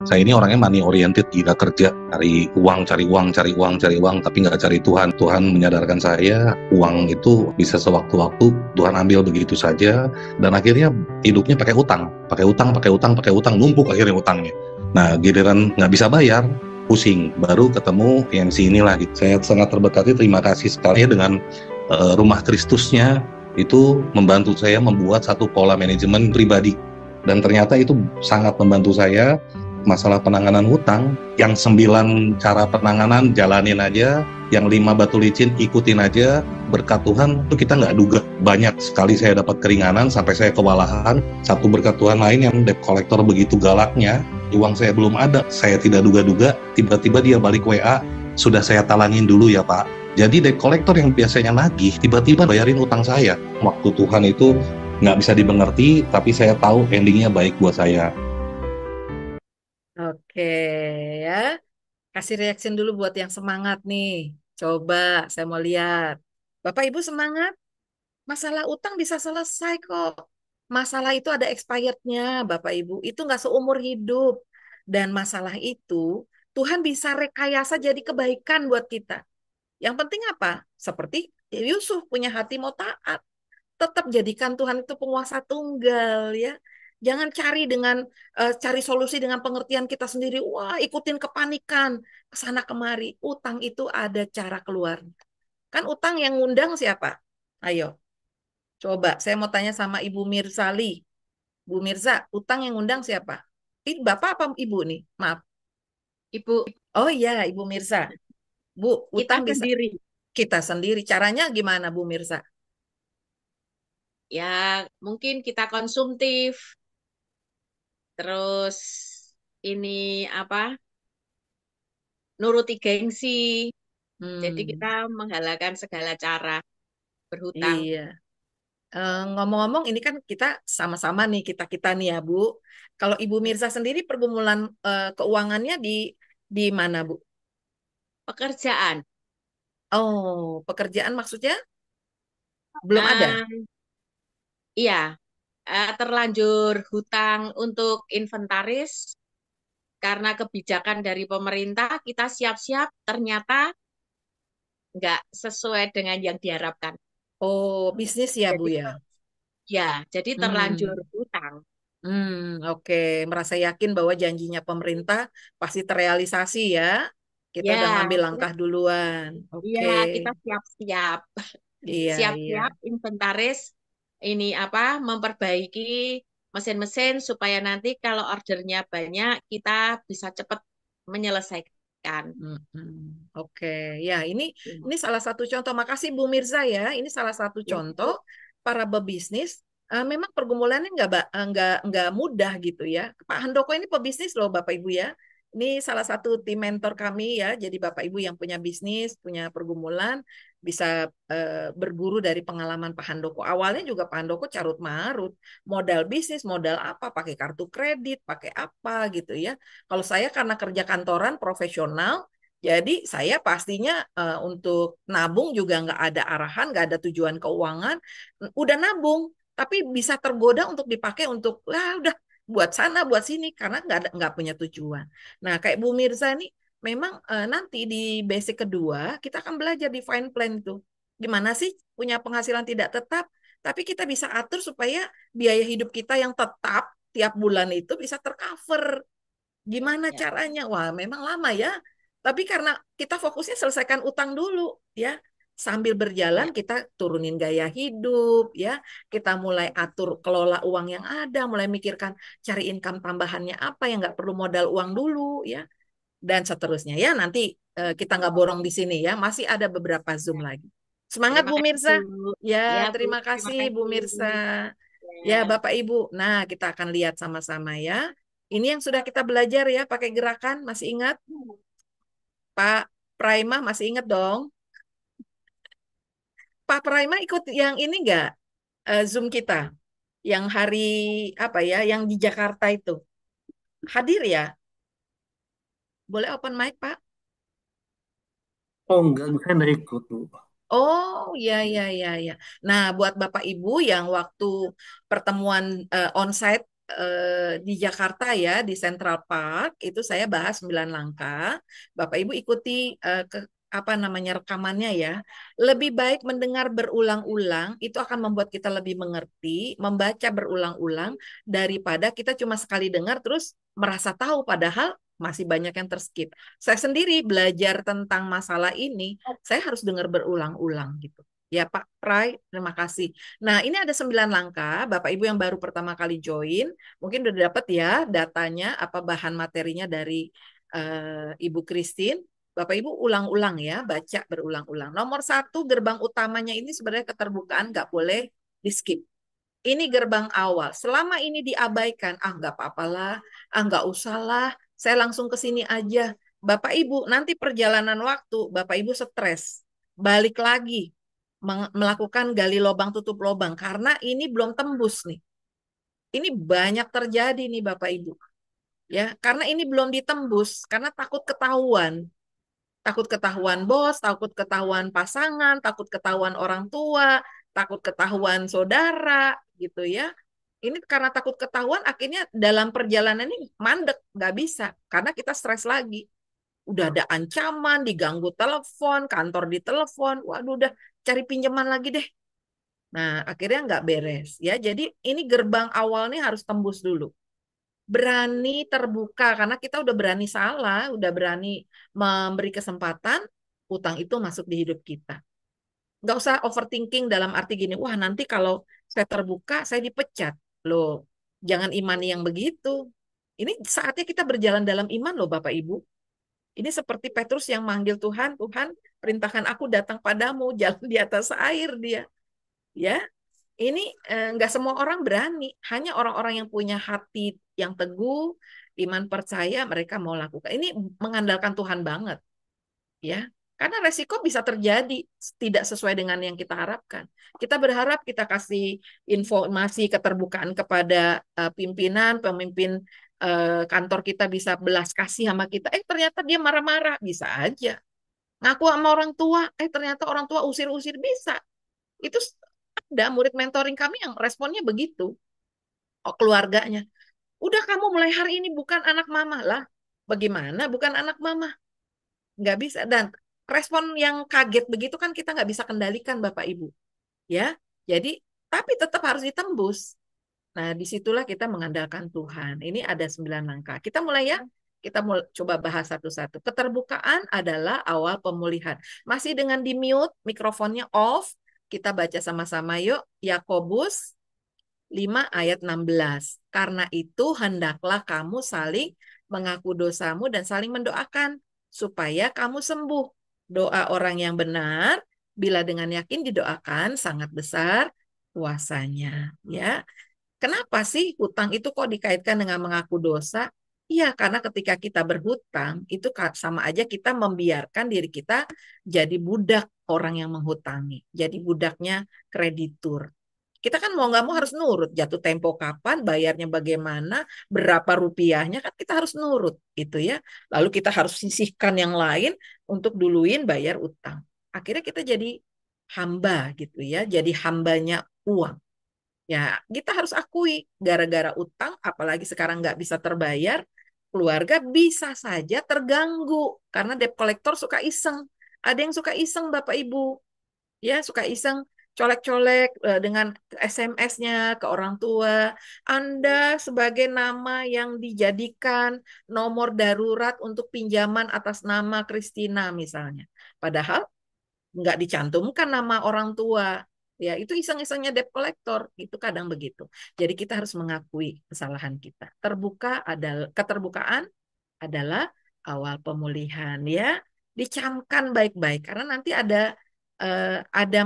Saya ini orangnya money oriented, gila kerja, cari uang, cari uang, cari uang, cari uang, tapi nggak cari Tuhan. Tuhan menyadarkan saya, uang itu bisa sewaktu-waktu Tuhan ambil begitu saja, dan akhirnya hidupnya pakai utang, pakai utang, pakai utang, pakai utang, numpuk akhirnya utangnya. Nah, giliran nggak bisa bayar, pusing. Baru ketemu PMC inilah. Gitu. Saya sangat terberkati, terima kasih sekali dengan Rumah Kristusnya itu membantu saya membuat satu pola manajemen pribadi. Dan ternyata itu sangat membantu saya masalah penanganan hutang. Yang 9 cara penanganan jalanin aja, yang 5 batu licin ikutin aja. Berkat Tuhan itu kita nggak duga, banyak sekali saya dapat keringanan sampai saya kewalahan. Satu berkat Tuhan lain yang debt collector begitu galaknya, uang saya belum ada, saya tidak duga-duga, tiba-tiba dia balik WA, sudah saya talangin dulu ya Pak. Jadi debt collector yang biasanya nagih, tiba-tiba bayarin utang saya. Waktu Tuhan itu nggak bisa dimengerti, tapi saya tahu endingnya baik buat saya. Oke ya, kasih reaction dulu buat yang semangat nih. Coba saya mau lihat. Bapak Ibu semangat? Masalah utang bisa selesai kok. Masalah itu ada expirednya, Bapak Ibu. Itu nggak seumur hidup. Dan masalah itu Tuhan bisa rekayasa jadi kebaikan buat kita. Yang penting apa? Seperti Yusuf punya hati mau taat. Tetap jadikan Tuhan itu penguasa tunggal ya. Jangan cari solusi dengan pengertian kita sendiri. Wah, ikutin kepanikan ke sana kemari. Utang itu ada cara keluar. Kan utang yang ngundang siapa? Ayo, coba saya mau tanya sama Ibu Mirzali. Bu Mirza, utang yang ngundang siapa? Bapak apa Ibu nih? Maaf. Ibu, Oh iya, Ibu Mirza. Bu, kita utang bisa sendiri. kita sendiri. Caranya gimana, Bu Mirza? Ya, mungkin kita konsumtif, terus ini apa? Nuruti gengsi. Jadi Hmm, kita menghalalkan segala cara berhutang. iya. Ngomong-ngomong, ini kan kita sama-sama nih, kita-kita nih ya, Bu. Kalau Ibu Mirza sendiri pergumulan keuangannya di mana, Bu? Pekerjaan. Oh, pekerjaan maksudnya belum ada? Eh, iya, terlanjur hutang untuk inventaris karena kebijakan dari pemerintah kita siap-siap ternyata nggak sesuai dengan yang diharapkan. Oh, bisnis ya, Bu Jadi ya? jadi terlanjur Hmm. hutang. Oke. Merasa yakin bahwa janjinya pemerintah pasti terrealisasi ya. Kita udah Ya, ngambil terus langkah duluan. ya Oke. kita siap-siap. Iya, iya. Siap-siap inventaris ini apa memperbaiki mesin-mesin supaya nanti kalau ordernya banyak kita bisa cepat menyelesaikan. Oke. Ya, ini salah satu contoh. Makasih Bu Mirza ya. Ini salah satu Ya, contoh Bu. para pebisnis. Memang pergumulannya nggak mudah gitu ya. Pak Handoko ini pebisnis loh Bapak Ibu ya. Ini salah satu tim mentor kami ya. Jadi Bapak Ibu yang punya bisnis, punya pergumulan, bisa berguru dari pengalaman Pak Handoko. Awalnya juga Pak Handoko carut marut. Modal bisnis, modal apa, pakai kartu kredit, pakai apa gitu ya. Kalau saya karena kerja kantoran profesional, jadi saya pastinya untuk nabung juga nggak ada arahan, nggak ada tujuan keuangan, udah nabung, tapi bisa tergoda untuk dipakai untuk, lah udah buat sana, buat sini, karena nggak punya tujuan. Nah, kayak Bu Mirza ini, memang nanti di basic kedua kita akan belajar di fine plan itu, gimana sih punya penghasilan tidak tetap, tapi kita bisa atur supaya biaya hidup kita yang tetap tiap bulan itu bisa tercover. Gimana Ya, caranya? Wah, memang lama ya. Tapi karena kita fokusnya selesaikan utang dulu, ya. Sambil Ya, berjalan kita turunin gaya hidup, ya. Kita mulai atur kelola uang yang ada, mulai mikirkan cari income tambahannya apa yang nggak perlu modal uang dulu, ya. Dan seterusnya, ya. Nanti kita nggak borong di sini, ya. Masih ada beberapa Zoom lagi. Semangat terima Bu kasih Bu. Mirza. Ya Ya, Bu, terima terima kasih Bu kasih. Mirza. Ya, Ya. Bapak Ibu. Nah, kita akan lihat sama-sama ya. Ini yang sudah kita belajar ya, pakai gerakan. Masih ingat? Pak Praima masih ingat dong? Pak Praima ikut yang ini nggak? Zoom kita. Yang hari apa ya? Yang di Jakarta itu. Hadir ya? Boleh open mic, Pak? Oh enggak, saya enggak ikut, Bu. Oh, ya, ya, ya, ya. Nah, buat Bapak Ibu yang waktu pertemuan onsite di Jakarta ya, di Central Park, itu saya bahas 9 langkah. Bapak Ibu ikuti apa namanya rekamannya ya. Lebih baik mendengar berulang-ulang, itu akan membuat kita lebih mengerti, membaca berulang-ulang, daripada kita cuma sekali dengar terus merasa tahu, padahal masih banyak yang terskip. Saya sendiri belajar tentang masalah ini saya harus dengar berulang-ulang gitu. Ya Pak Prai, terima kasih. Nah ini ada 9 langkah, Bapak Ibu yang baru pertama kali join, mungkin udah dapat ya datanya, apa bahan materinya dari Ibu Christine. Bapak Ibu ulang-ulang ya, baca berulang-ulang. Nomor satu, gerbang utamanya ini sebenarnya keterbukaan, nggak boleh di skip. Ini gerbang awal. Selama ini diabaikan, nggak apa-apalah, nggak usahlah, saya langsung ke sini aja. Bapak Ibu, nanti perjalanan waktu, Bapak Ibu stres. Balik lagi, melakukan gali lubang tutup lubang. Karena ini belum tembus nih. Ini banyak terjadi nih Bapak Ibu. Ya, karena ini belum ditembus, karena takut ketahuan. Takut ketahuan bos, takut ketahuan pasangan, takut ketahuan orang tua, takut ketahuan saudara, gitu ya. Ini karena takut ketahuan, akhirnya dalam perjalanan ini mandek, nggak bisa, karena kita stres lagi. Udah ada ancaman, diganggu telepon, kantor ditelepon, waduh udah cari pinjaman lagi deh. Nah, akhirnya nggak beres ya. Jadi ini gerbang awalnya harus tembus dulu. Berani terbuka karena kita udah berani salah, udah berani memberi kesempatan, utang itu masuk di hidup kita. Nggak usah overthinking dalam arti gini, wah nanti kalau saya terbuka, saya dipecat. Loh, jangan imani yang begitu. Ini saatnya kita berjalan dalam iman loh Bapak Ibu. Ini seperti Petrus yang manggil Tuhan, Tuhan perintahkan aku datang padamu, jalan di atas air dia. Ya, ini nggak semua orang berani, hanya orang-orang yang punya hati yang teguh, iman percaya, mereka mau lakukan. Ini mengandalkan Tuhan banget, ya. Karena resiko bisa terjadi tidak sesuai dengan yang kita harapkan. Kita berharap kita kasih informasi keterbukaan kepada pimpinan, pemimpin kantor kita bisa belas kasih sama kita. Ternyata dia marah-marah, bisa aja. Ngaku sama orang tua, ternyata orang tua usir-usir, bisa. Itu ada murid mentoring kami yang responnya begitu. Oh, keluarganya. Udah kamu mulai hari ini bukan anak mama lah. Bagaimana bukan anak mama? Nggak bisa. Dan respon yang kaget begitu kan kita nggak bisa kendalikan Bapak Ibu. Ya, jadi tapi tetap harus ditembus. Nah, disitulah kita mengandalkan Tuhan. Ini ada 9 langkah. Kita mulai ya. Kita mau coba bahas satu-satu. Keterbukaan adalah awal pemulihan. Masih dengan di mute, mikrofonnya off. Kita baca sama-sama yuk. Yakobus 5 ayat 16. Karena itu hendaklah kamu saling mengaku dosamu dan saling mendoakan supaya kamu sembuh. Doa orang yang benar bila dengan yakin didoakan sangat besar kuasanya, ya. Kenapa sih hutang itu kok dikaitkan dengan mengaku dosa? Iya, karena ketika kita berhutang, itu sama aja kita membiarkan diri kita jadi budak orang yang menghutangi. Jadi budaknya kreditur. Kita kan mau nggak mau harus nurut. Jatuh tempo kapan, bayarnya bagaimana, berapa rupiahnya, kan kita harus nurut. Gitu ya. Lalu kita harus sisihkan yang lain untuk duluin bayar utang. Akhirnya kita jadi hamba gitu ya. Jadi hambanya uang. Ya, kita harus akui gara-gara utang, apalagi sekarang nggak bisa terbayar, keluarga bisa saja terganggu karena debt collector suka iseng. Ada yang suka iseng, Bapak Ibu, ya suka iseng. colek-colek dengan SMS-nya ke orang tua. Anda sebagai nama yang dijadikan nomor darurat untuk pinjaman atas nama Kristina misalnya. Padahal nggak dicantumkan nama orang tua. Ya, itu iseng-isengnya debt collector, itu kadang begitu. Jadi kita harus mengakui kesalahan kita. Keterbukaan adalah awal pemulihan ya. Dicamkan baik-baik karena nanti ada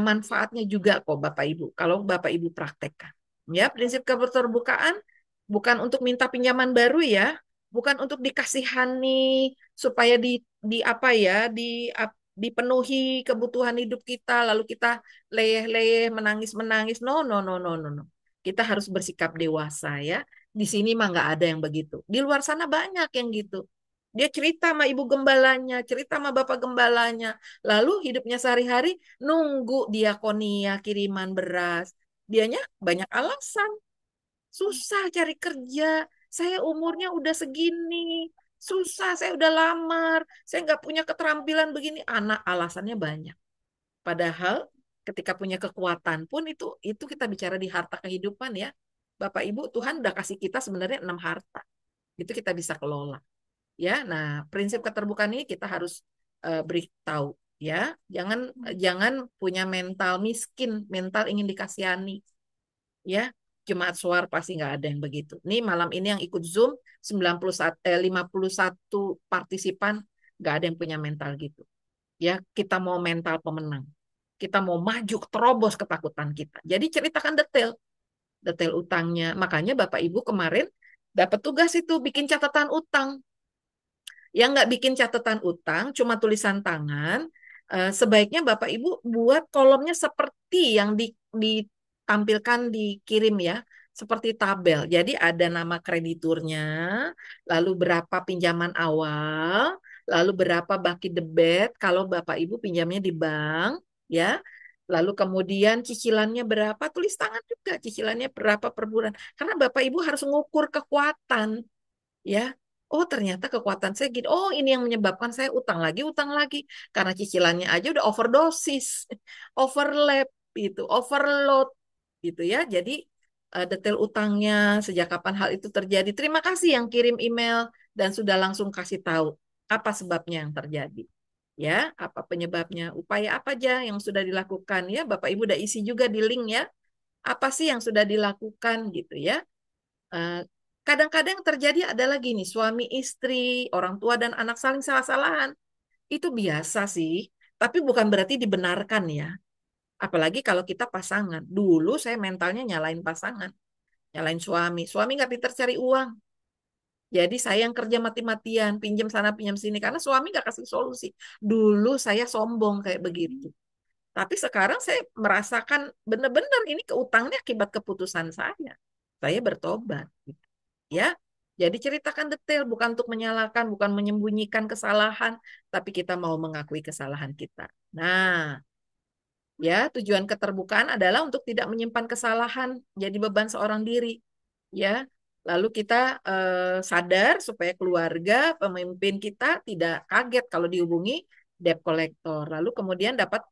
manfaatnya juga kok Bapak Ibu kalau Bapak Ibu praktekkan. Ya, prinsip keterbukaan bukan untuk minta pinjaman baru ya, bukan untuk dikasihani supaya di apa ya, dipenuhi kebutuhan hidup kita lalu kita leyeh-leyeh menangis-menangis. No, no, no, no, no, no. Kita harus bersikap dewasa ya. Di sini mah nggak ada yang begitu. Di luar sana banyak yang gitu. Dia cerita sama ibu gembalanya, cerita sama bapak gembalanya. Lalu hidupnya sehari-hari nunggu diakonia kiriman beras. Dianya banyak alasan. Susah cari kerja. Saya umurnya udah segini. Susah, saya udah lamar. Saya nggak punya keterampilan begini. Anak alasannya banyak. Padahal ketika punya kekuatan pun itu kita bicara di harta kehidupan ya. Bapak Ibu, Tuhan udah kasih kita sebenarnya 6 harta. Itu kita bisa kelola. Ya, nah prinsip keterbukaan ini kita harus beritahu ya. Jangan jangan punya mental miskin, mental ingin dikasihani. Ya, Jemaat Suar pasti nggak ada yang begitu. Nih malam ini yang ikut Zoom 51 partisipan nggak ada yang punya mental gitu. Ya, kita mau mental pemenang. Kita mau maju terobos ketakutan kita. Jadi ceritakan detail utangnya. Makanya Bapak Ibu kemarin dapat tugas itu bikin catatan utang. Yang nggak bikin catatan utang, cuma tulisan tangan, sebaiknya Bapak Ibu buat kolomnya seperti yang ditampilkan dikirim ya, seperti tabel. Jadi ada nama krediturnya, lalu berapa pinjaman awal, lalu berapa baki debit kalau Bapak Ibu pinjamnya di bank, ya. Lalu kemudian cicilannya berapa, tulis tangan juga cicilannya berapa per bulan. Karena Bapak Ibu harus mengukur kekuatan, ya. Oh, ternyata kekuatan saya gitu. Oh, ini yang menyebabkan saya utang lagi. Karena cicilannya aja udah overdosis, overlap, gitu, overload, gitu ya. Jadi detail utangnya, sejak kapan hal itu terjadi. Terima kasih yang kirim email dan sudah langsung kasih tahu apa sebabnya yang terjadi. Ya, apa penyebabnya? Upaya apa aja yang sudah dilakukan ya? Bapak Ibu udah isi juga di link ya. Apa sih yang sudah dilakukan gitu ya? Eh, Kadang-kadang yang terjadi adalah gini, suami istri, orang tua dan anak saling salah-salahan. Itu biasa sih, tapi bukan berarti dibenarkan ya. Apalagi kalau kita pasangan. Dulu saya mentalnya nyalain pasangan, nyalain suami. Suami nggak pintar cari uang. Jadi saya yang kerja mati-matian, pinjam sana, pinjam sini. Karena suami nggak kasih solusi. Dulu saya sombong kayak begitu. Tapi sekarang saya merasakan benar-benar ini keutangnya akibat keputusan saya. Saya bertobat. Ya, jadi ceritakan detail, bukan untuk menyalahkan, bukan menyembunyikan kesalahan, tapi kita mau mengakui kesalahan kita. Nah, ya, tujuan keterbukaan adalah untuk tidak menyimpan kesalahan jadi beban seorang diri. Ya, lalu kita sadar supaya keluarga, pemimpin kita tidak kaget kalau dihubungi debt collector. Lalu kemudian dapat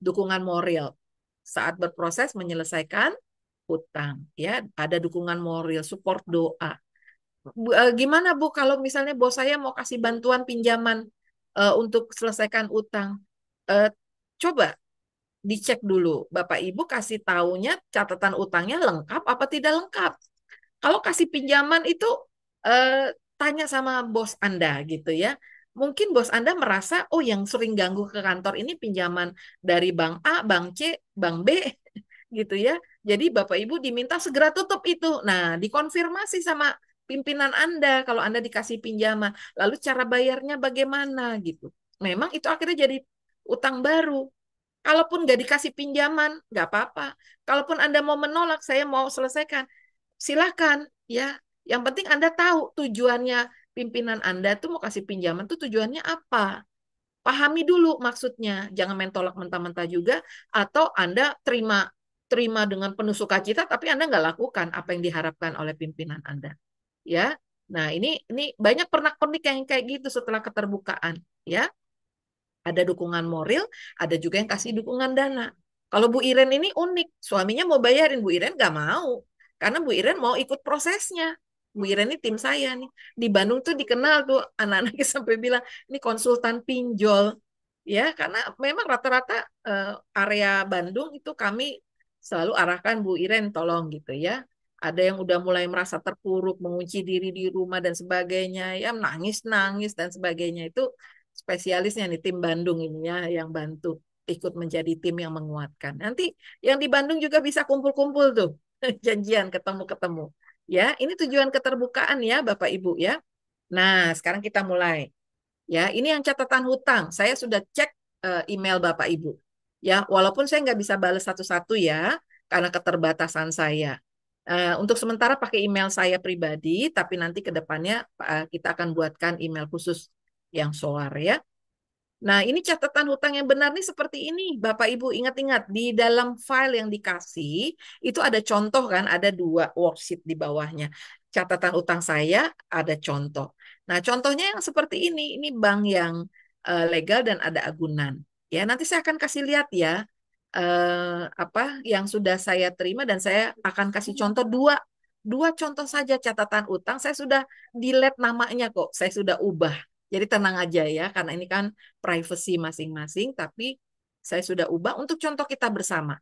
dukungan moral saat berproses menyelesaikan hutang. Ya, ada dukungan moral, support doa. Gimana Bu kalau misalnya bos saya mau kasih bantuan pinjaman untuk selesaikan utang? Eh, Coba dicek dulu. Bapak Ibu kasih taunya catatan utangnya lengkap apa tidak lengkap. Kalau kasih pinjaman itu eh, tanya sama bos Anda gitu ya. Mungkin bos Anda merasa, oh yang sering ganggu ke kantor ini pinjaman dari Bank A, Bank C, Bank B gitu ya. Jadi Bapak Ibu diminta segera tutup itu. Nah, dikonfirmasi sama pimpinan Anda kalau Anda dikasih pinjaman. Lalu cara bayarnya bagaimana gitu. Memang itu akhirnya jadi utang baru. Kalaupun nggak dikasih pinjaman, nggak apa-apa. Kalaupun Anda mau menolak, saya mau selesaikan, silakan ya. Yang penting Anda tahu tujuannya pimpinan Anda tuh mau kasih pinjaman tuh tujuannya apa. Pahami dulu maksudnya, jangan main tolak mentah-mentah juga, atau Anda terima terima dengan penuh sukacita, tapi Anda nggak lakukan apa yang diharapkan oleh pimpinan Anda. Ya, nah ini banyak pernak-pernik yang kayak gitu setelah keterbukaan. Ya, ada dukungan moral, ada juga yang kasih dukungan dana. Kalau Bu Iren ini unik, suaminya mau bayarin, Bu Iren nggak mau. Karena Bu Iren mau ikut prosesnya. Bu Iren ini tim saya nih. Di Bandung tuh dikenal tuh anak-anaknya sampai bilang, ini konsultan pinjol. Ya, karena memang rata-rata area Bandung itu kami selalu arahkan Bu Iren tolong gitu ya. Ada yang udah mulai merasa terpuruk, mengunci diri di rumah dan sebagainya, ya nangis-nangis dan sebagainya. Itu spesialisnya nih tim Bandung ini ya yang bantu ikut menjadi tim yang menguatkan. Nanti yang di Bandung juga bisa kumpul-kumpul tuh, janjian ketemu-ketemu. Ya, ini tujuan keterbukaan ya Bapak Ibu ya. Nah, sekarang kita mulai. Ya, ini yang catatan hutang. Saya sudah cek email Bapak Ibu. Ya, walaupun saya nggak bisa balas satu-satu ya, karena keterbatasan saya. Untuk sementara pakai email saya pribadi, tapi nanti ke depannya kita akan buatkan email khusus yang SOAR ya. Nah, ini catatan hutang yang benar nih seperti ini. Bapak Ibu ingat-ingat di dalam file yang dikasih itu ada contoh kan, ada 2 worksheet di bawahnya. Catatan hutang saya ada contoh. Nah, contohnya yang seperti ini. Ini bank yang legal dan ada agunan. Ya, nanti saya akan kasih lihat ya apa yang sudah saya terima dan saya akan kasih contoh dua contoh saja catatan utang. Saya sudah delete namanya kok. Saya sudah ubah. Jadi tenang aja ya, karena ini kan privacy masing-masing, tapi saya sudah ubah untuk contoh kita bersama,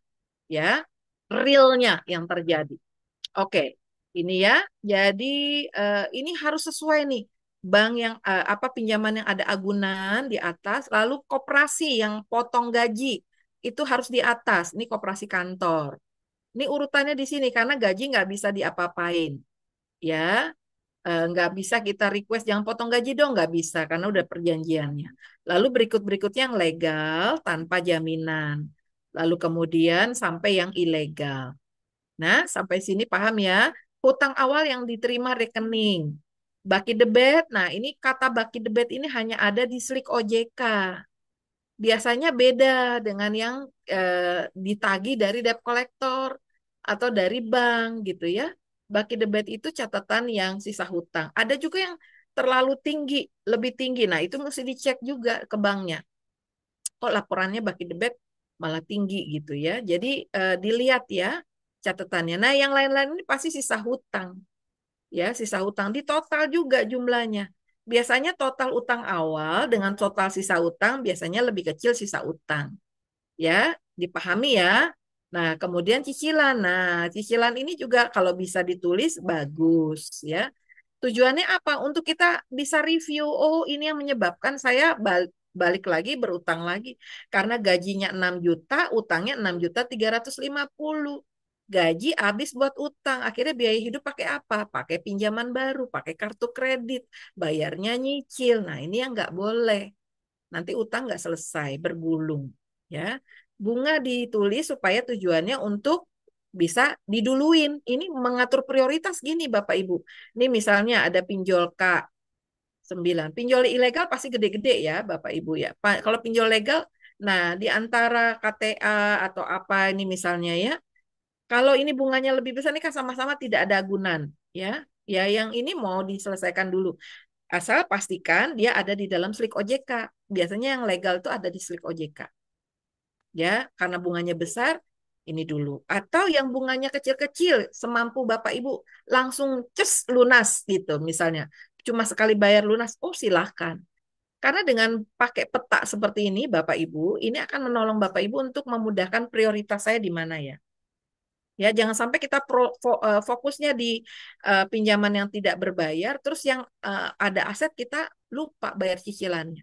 ya, realnya yang terjadi. Oke, ini ya. Jadi ini harus sesuai nih. Bank yang apa pinjaman yang ada agunan di atas, lalu koperasi yang potong gaji itu harus di atas. Ini koperasi kantor. Ini urutannya di sini karena gaji nggak bisa diapa-apain, ya. Nggak bisa kita request jangan potong gaji dong, nggak bisa karena udah perjanjiannya. Lalu berikut-berikutnya yang legal tanpa jaminan. Lalu kemudian sampai yang ilegal. Nah, sampai sini paham ya? Hutang awal yang diterima rekening. Baki debit, nah ini kata baki debit ini hanya ada di slik OJK. Biasanya beda dengan yang ditagih dari debt collector atau dari bank gitu ya. Baki debit itu catatan yang sisa hutang. Ada juga yang terlalu tinggi, lebih tinggi. Nah, itu mesti dicek juga ke banknya. Kok laporannya baki debit malah tinggi gitu ya. Jadi dilihat ya catatannya. Nah, yang lain-lain ini pasti sisa hutang. Ya, sisa hutang di total juga jumlahnya. Biasanya total utang awal dengan total sisa utang biasanya lebih kecil sisa utang. Ya, dipahami ya. Nah, kemudian cicilan. Nah, cicilan ini juga kalau bisa ditulis bagus ya. Tujuannya apa? Untuk kita bisa review, oh ini yang menyebabkan saya balik lagi berutang lagi. Karena gajinya 6 juta, utangnya 6.350.000. Gaji habis buat utang. Akhirnya biaya hidup pakai apa? Pakai pinjaman baru, pakai kartu kredit, bayarnya nyicil. Nah, ini yang nggak boleh. Nanti utang nggak selesai, bergulung. Ya, bunga ditulis supaya tujuannya untuk bisa diduluin. Ini mengatur prioritas gini Bapak Ibu. Ini misalnya ada pinjol K9. Pinjol ilegal pasti gede-gede ya Bapak Ibu ya. Kalau pinjol legal, nah di antara KTA atau apa ini misalnya ya, kalau ini bunganya lebih besar ini kan sama-sama tidak ada agunan ya. Ya yang ini mau diselesaikan dulu. Asal pastikan dia ada di dalam slik OJK. Biasanya yang legal itu ada di slik OJK. Ya, karena bunganya besar, ini dulu. Atau yang bunganya kecil-kecil, semampu Bapak Ibu, langsung ces lunas gitu misalnya. Cuma sekali bayar lunas, oh silahkan. Karena dengan pakai peta seperti ini, Bapak Ibu, ini akan menolong Bapak Ibu untuk memudahkan prioritas saya di mana ya. Ya, jangan sampai kita fokusnya di pinjaman yang tidak berbayar, terus yang ada aset kita lupa bayar cicilannya.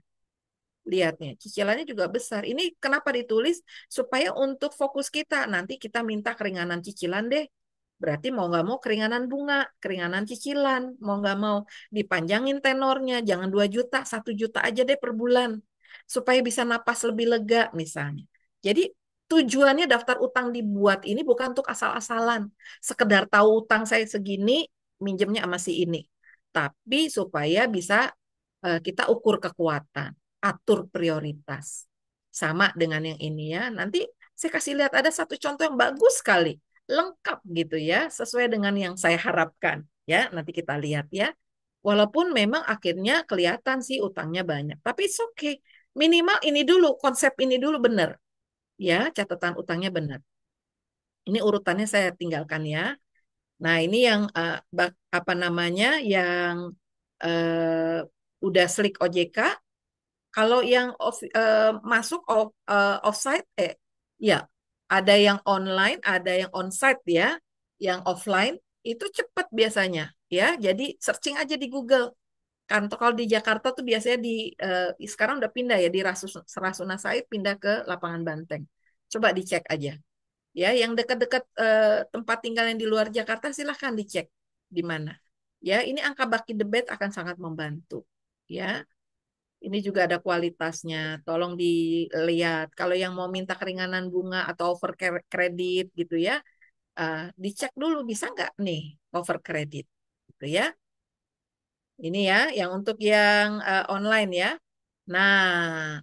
Lihatnya, cicilannya juga besar. Ini kenapa ditulis? Supaya untuk fokus kita, nanti kita minta keringanan cicilan deh. Berarti mau nggak mau keringanan bunga, keringanan cicilan, mau nggak mau dipanjangin tenornya, jangan 2 juta, 1 juta aja deh per bulan. Supaya bisa napas lebih lega misalnya. Jadi tujuannya daftar utang dibuat ini bukan untuk asal-asalan. Sekedar tahu utang saya segini, minjemnya sama si ini. Tapi supaya bisa kita ukur kekuatan, atur prioritas. Sama dengan yang ini ya. Nanti saya kasih lihat ada satu contoh yang bagus sekali, lengkap gitu ya, sesuai dengan yang saya harapkan. Ya, nanti kita lihat ya. Walaupun memang akhirnya kelihatan sih utangnya banyak, tapi it's okay. Minimal ini dulu, konsep ini dulu benar. Ya, catatan utangnya benar. Ini urutannya saya tinggalkan ya. Nah, ini yang apa namanya yang udah slik OJK. Kalau yang masuk offsite, ya ada yang online, ada yang onsite ya. Yang offline itu cepat biasanya ya. Jadi searching aja di Google. Kantor kalau di Jakarta tuh biasanya sekarang udah pindah ya di Rasuna Said pindah ke Lapangan Banteng. Coba dicek aja. Ya, yang dekat-dekat tempat tinggal yang di luar Jakarta silahkan dicek di mana. Ya, ini angka baki debit akan sangat membantu. Ya, ini juga ada kualitasnya. Tolong dilihat. Kalau yang mau minta keringanan bunga atau over kredit gitu ya, dicek dulu bisa nggak nih over kredit, gitu ya. Ini ya, yang untuk yang online ya. Nah,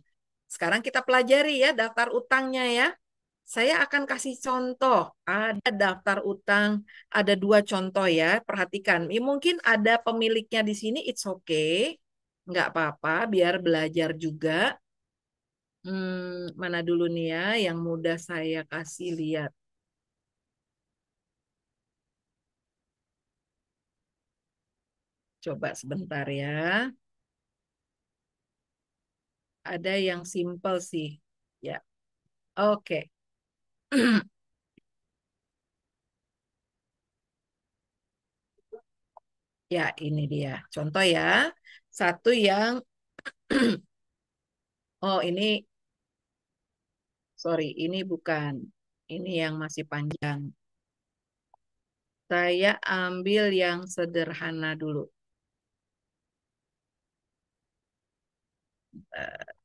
sekarang kita pelajari ya daftar utangnya ya. Saya akan kasih contoh. Ada daftar utang, ada dua contoh ya. Perhatikan. Ya, mungkin ada pemiliknya di sini, it's okay. Nggak apa-apa, biar belajar juga. Mana dulu nih ya, yang mudah saya kasih lihat. Coba sebentar ya. Ada yang simple sih. Ya, oke. Ya, ini dia. Contoh ya. Satu yang, oh ini, sorry, ini bukan. Ini yang masih panjang. Saya ambil yang sederhana dulu. Eh,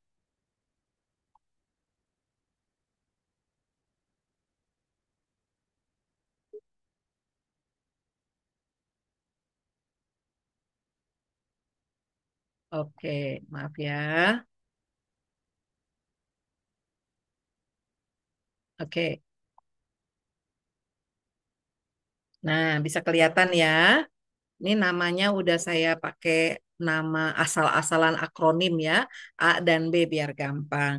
Oke, maaf ya. Oke, nah bisa kelihatan ya. Ini namanya udah saya pakai nama asal-asalan akronim ya, A dan B biar gampang.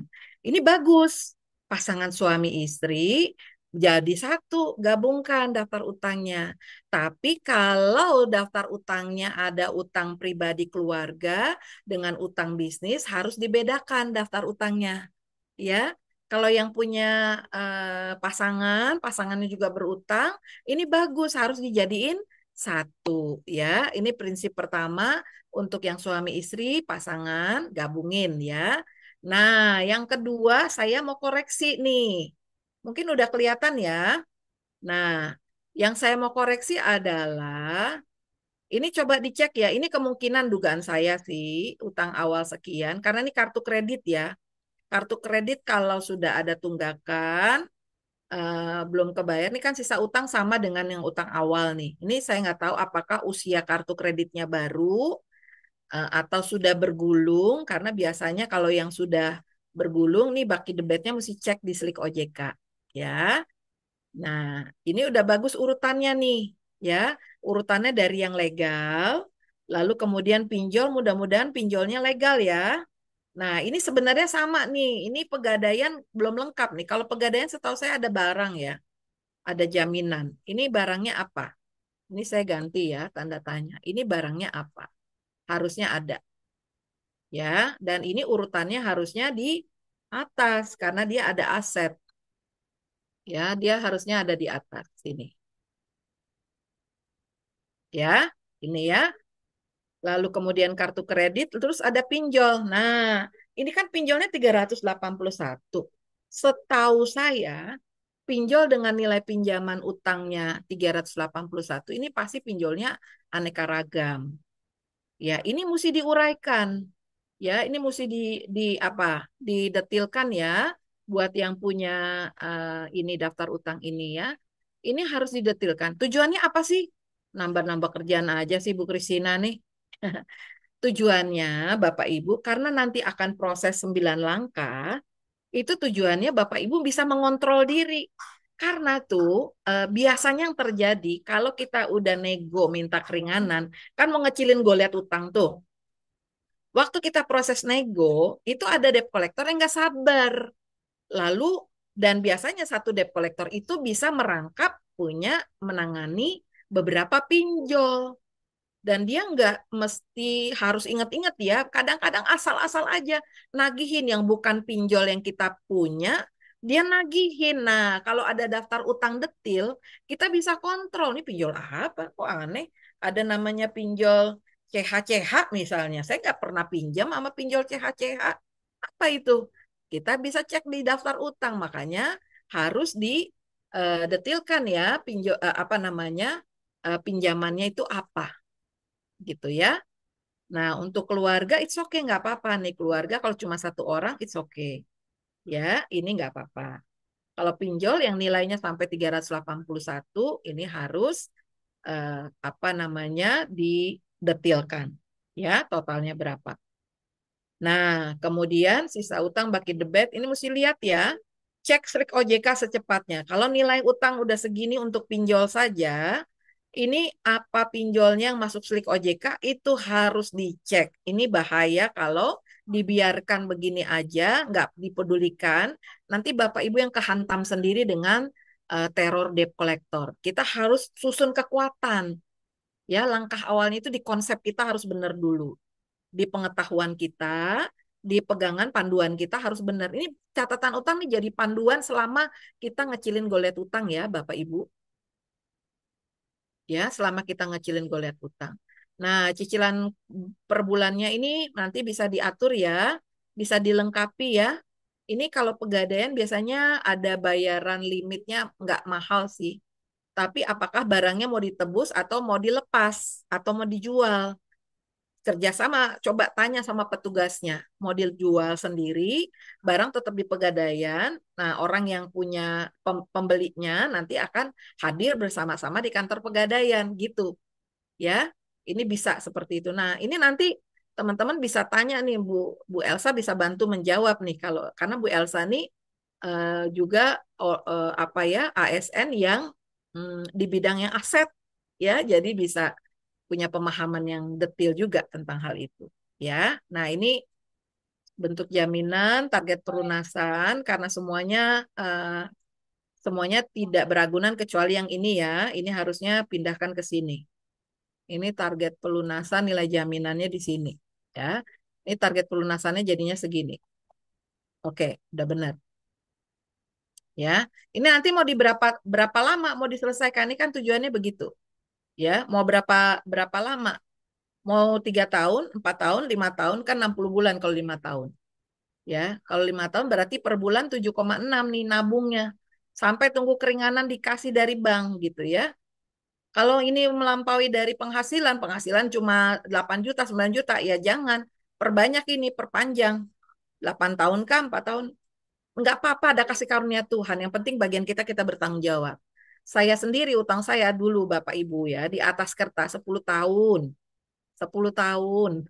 Ini bagus. Pasangan suami istri jadi satu, gabungkan daftar utangnya. Tapi kalau daftar utangnya ada utang pribadi keluarga dengan utang bisnis harus dibedakan daftar utangnya. Ya, kalau yang punya pasangannya juga berutang, ini bagus harus dijadiin satu ya. Ini prinsip pertama untuk yang suami istri, pasangan gabungin ya. Nah, yang kedua saya mau koreksi nih. Mungkin udah kelihatan ya. Nah, yang saya mau koreksi adalah ini coba dicek ya. Ini kemungkinan dugaan saya sih utang awal sekian karena ini kartu kredit ya. Kartu kredit kalau sudah ada tunggakan belum kebayar, ini kan sisa utang sama dengan yang utang awal nih. Ini saya nggak tahu apakah usia kartu kreditnya baru atau sudah bergulung, karena biasanya kalau yang sudah bergulung nih baki debitnya mesti cek di Slik OJK. Ya, nah ini udah bagus urutannya nih. Ya, urutannya dari yang legal, lalu kemudian pinjol, mudah-mudahan pinjolnya legal ya. Nah, ini sebenarnya sama nih. Ini pegadaian belum lengkap nih. Kalau pegadaian setahu saya ada barang ya, ada jaminan. Ini barangnya apa? Ini saya ganti ya, tanda tanya. Ini barangnya apa? Harusnya ada ya. Dan ini urutannya harusnya di atas karena dia ada aset. Ya, dia harusnya ada di atas sini. Ya, ini ya. Lalu kemudian kartu kredit, terus ada pinjol. Nah, ini kan pinjolnya 381. Setahu saya, pinjol dengan nilai pinjaman utangnya 381 ini pasti pinjolnya aneka ragam. Ya, ini mesti diuraikan. Ya, ini mesti di apa? Didetilkan ya buat yang punya ini daftar utang ini ya. Ini harus didetilkan. Tujuannya apa sih? Nambah-nambah kerjaan aja sih Bu Kristina nih. Tujuannya Bapak Ibu karena nanti akan proses 9 langkah, itu tujuannya Bapak Ibu bisa mengontrol diri. Karena tuh biasanya yang terjadi kalau kita udah nego minta keringanan, kan mau ngecilin golet utang tuh. Waktu kita proses nego, itu ada debt collector yang nggak sabar. Lalu Dan biasanya satu debt collector itu bisa merangkap menangani beberapa pinjol. Dan dia nggak mesti harus inget-inget ya. Kadang-kadang asal-asal aja nagihin yang bukan pinjol yang kita punya, dia nagihin. Nah, kalau ada daftar utang detil, kita bisa kontrol. Nih pinjol apa? Kok aneh? Ada namanya pinjol CHCH misalnya. Saya nggak pernah pinjam sama pinjol CHCH. Apa itu? Kita bisa cek di daftar utang. Makanya harus didetilkan ya apa namanya pinjamannya itu apa gitu ya. Nah, untuk keluarga it's okay, nggak apa-apa nih keluarga kalau cuma satu orang it's okay. Ya, ini nggak apa-apa. Kalau pinjol yang nilainya sampai 381 ini harus eh, apa namanya didetilkan. Ya, totalnya berapa. Nah, kemudian sisa utang baki debit ini mesti lihat ya. Cek SLIK OJK secepatnya. Kalau nilai utang udah segini untuk pinjol saja, ini apa pinjolnya yang masuk SLIK OJK itu harus dicek. Ini bahaya kalau dibiarkan begini aja, nggak dipedulikan. Nanti Bapak Ibu yang kehantam sendiri dengan teror debt collector. Kita harus susun kekuatan. Ya, langkah awalnya itu di konsep kita harus benar dulu di pengetahuan kita, di pegangan panduan kita harus benar. Ini catatan utang nih jadi panduan selama kita ngecilin golet utang ya, Bapak Ibu. Ya, selama kita ngecilin golet utang. Nah, cicilan per bulannya ini nanti bisa diatur ya, bisa dilengkapi ya. Ini kalau pegadaian biasanya ada bayaran limitnya nggak mahal sih. Tapi apakah barangnya mau ditebus atau mau dilepas atau mau dijual? Kerjasama, coba tanya sama petugasnya, mau dijual sendiri, barang tetap di Pegadaian, nah orang yang punya pembelinya nanti akan hadir bersama-sama di kantor Pegadaian, gitu ya. Ini bisa seperti itu. Nah, ini nanti teman-teman bisa tanya nih Bu Elsa bisa bantu menjawab nih kalau karena Bu Elsa nih juga apa ya ASN yang di bidang yang aset ya, jadi bisa punya pemahaman yang detail juga tentang hal itu ya. Nah, ini bentuk jaminan target pelunasan karena semuanya tidak beragunan kecuali yang ini ya. Ini harusnya pindahkan ke sini. Ini target pelunasan nilai jaminannya di sini ya. Ini target pelunasannya jadinya segini. Oke, udah benar ya. Ini nanti mau di berapa lama mau diselesaikan, ini kan tujuannya begitu ya. Mau berapa berapa lama? Mau 3 tahun, 4 tahun, 5 tahun, kan 60 bulan kalau 5 tahun. Ya, kalau 5 tahun berarti per bulan 7,6 nih nabungnya. Sampai tunggu keringanan dikasih dari bank gitu ya. Kalau ini melampaui dari penghasilan, penghasilan cuma 8 juta, 9 juta, ya jangan. Perbanyak ini, perpanjang. 8 tahun kah, 4 tahun? Enggak apa-apa, ada kasih karunia Tuhan. Yang penting bagian kita bertanggung jawab. Saya sendiri, utang saya dulu Bapak Ibu ya, di atas kertas 10 tahun. 10 tahun.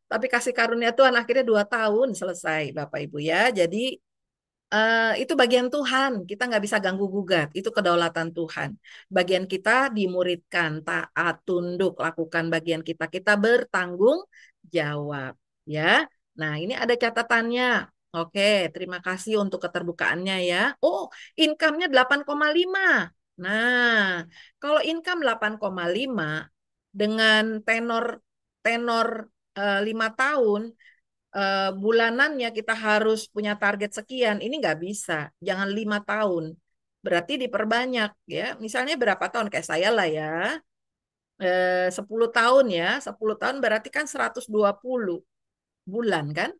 Tapi kasih karunia Tuhan akhirnya 2 tahun selesai Bapak Ibu ya. Jadi itu bagian Tuhan. Kita nggak bisa ganggu gugat. Itu kedaulatan Tuhan. Bagian kita dimuridkan, taat, tunduk, lakukan bagian kita. Kita bertanggung jawab. Ya. Nah, ini ada catatannya. Oke, terima kasih untuk keterbukaannya ya. Oh, income-nya 8,5. Nah, kalau income 8,5 dengan tenor tenor 5 tahun, bulanannya kita harus punya target sekian, ini nggak bisa. Jangan 5 tahun. Berarti diperbanyak ya. Misalnya berapa tahun kayak saya lah ya. 10 tahun ya. 10 tahun berarti kan 120 bulan kan.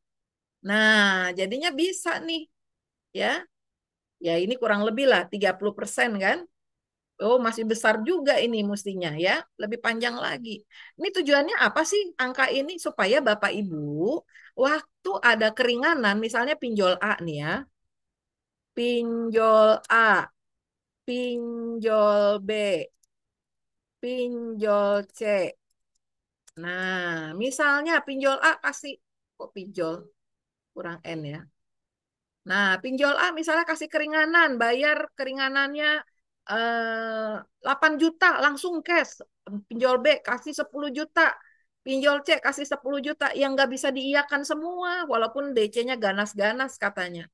Nah, jadinya bisa nih ya. Ya ini kurang lebih lah 30% kan. Oh, masih besar juga ini mestinya ya, lebih panjang lagi. Ini tujuannya apa sih angka ini? Supaya Bapak Ibu, waktu ada keringanan, misalnya pinjol A nih ya, pinjol A, pinjol B, pinjol C. Nah, misalnya pinjol A kasih, kok pinjol, kurang N ya. Nah, pinjol A misalnya kasih keringanan, bayar keringanannya 8 juta langsung cash. Pinjol B kasih 10 juta. Pinjol C kasih 10 juta yang nggak bisa diiyakan semua walaupun DC-nya ganas-ganas katanya.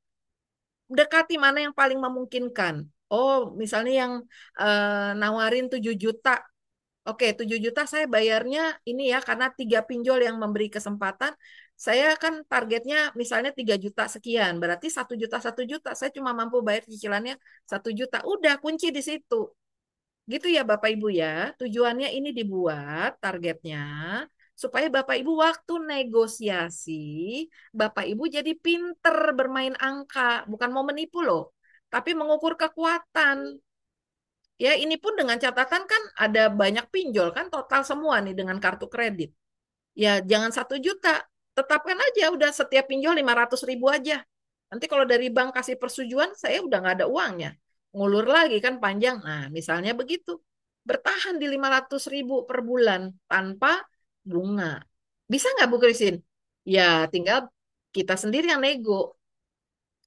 dekati mana yang paling memungkinkan. Oh, misalnya yang nawarin 7 juta. Oke, 7 juta saya bayarnya ini ya, karena 3 pinjol yang memberi kesempatan, saya kan targetnya misalnya 3 juta sekian, berarti 1 juta, 1 juta, saya cuma mampu bayar cicilannya 1 juta. Udah, kunci di situ. Gitu ya Bapak Ibu ya. Tujuannya ini dibuat targetnya supaya Bapak Ibu waktu negosiasi, Bapak Ibu jadi pinter bermain angka, bukan mau menipu loh, tapi mengukur kekuatan. Ya, ini pun dengan catatan kan ada banyak pinjol kan total semua nih dengan kartu kredit. Ya, jangan 1 juta. Tetapkan aja udah setiap pinjol 500 ribu aja. Nanti kalau dari bank kasih persetujuan, saya udah nggak ada uangnya. Ngulur lagi kan panjang. Nah, misalnya begitu. Bertahan di 500 ribu per bulan tanpa bunga. Bisa nggak Bu Christine? Ya, tinggal kita sendiri yang nego.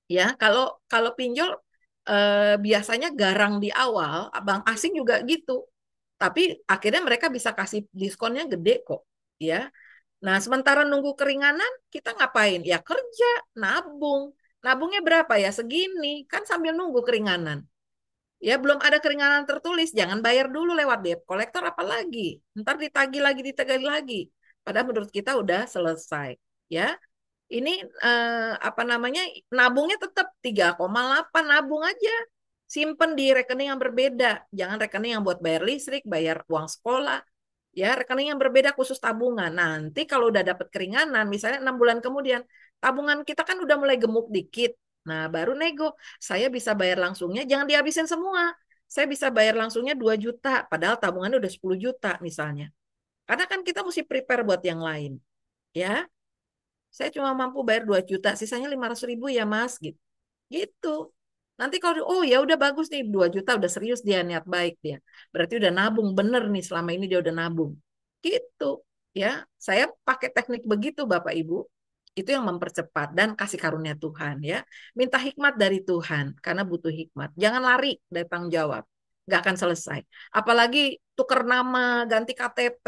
Ya, kalau kalau pinjol biasanya garang di awal, bank asing juga gitu. Tapi akhirnya mereka bisa kasih diskonnya gede kok. Ya, nah, sementara nunggu keringanan, kita ngapain? Ya kerja, nabung. Nabungnya berapa ya? Segini. Kan sambil nunggu keringanan. Ya, belum ada keringanan tertulis. Jangan bayar dulu lewat debt collector apalagi. Ntar ditagih lagi, ditagih lagi. Padahal menurut kita udah selesai. Ya, ini apa namanya? Nabungnya tetap 3,8 nabung aja. Simpen di rekening yang berbeda. Jangan rekening yang buat bayar listrik, bayar uang sekolah, ya rekening yang berbeda khusus tabungan. Nanti kalau udah dapat keringanan, misalnya 6 bulan kemudian, tabungan kita kan udah mulai gemuk dikit. Nah, baru nego. Saya bisa bayar langsungnya, jangan dihabisin semua. Saya bisa bayar langsungnya 2 juta, padahal tabungannya udah 10 juta misalnya. Karena kan kita mesti prepare buat yang lain. Ya, saya cuma mampu bayar 2 juta, sisanya 500 ribu ya Mas, gitu. Gitu. Nanti kalau oh ya udah bagus nih 2 juta udah serius dia niat baik dia. Berarti udah nabung bener nih selama ini dia udah nabung. Gitu ya. Saya pakai teknik begitu Bapak Ibu. Itu yang mempercepat dan kasih karunia Tuhan ya. Minta hikmat dari Tuhan karena butuh hikmat. Jangan lari dari tanggung jawab. Nggak akan selesai. Apalagi tuker nama, ganti KTP,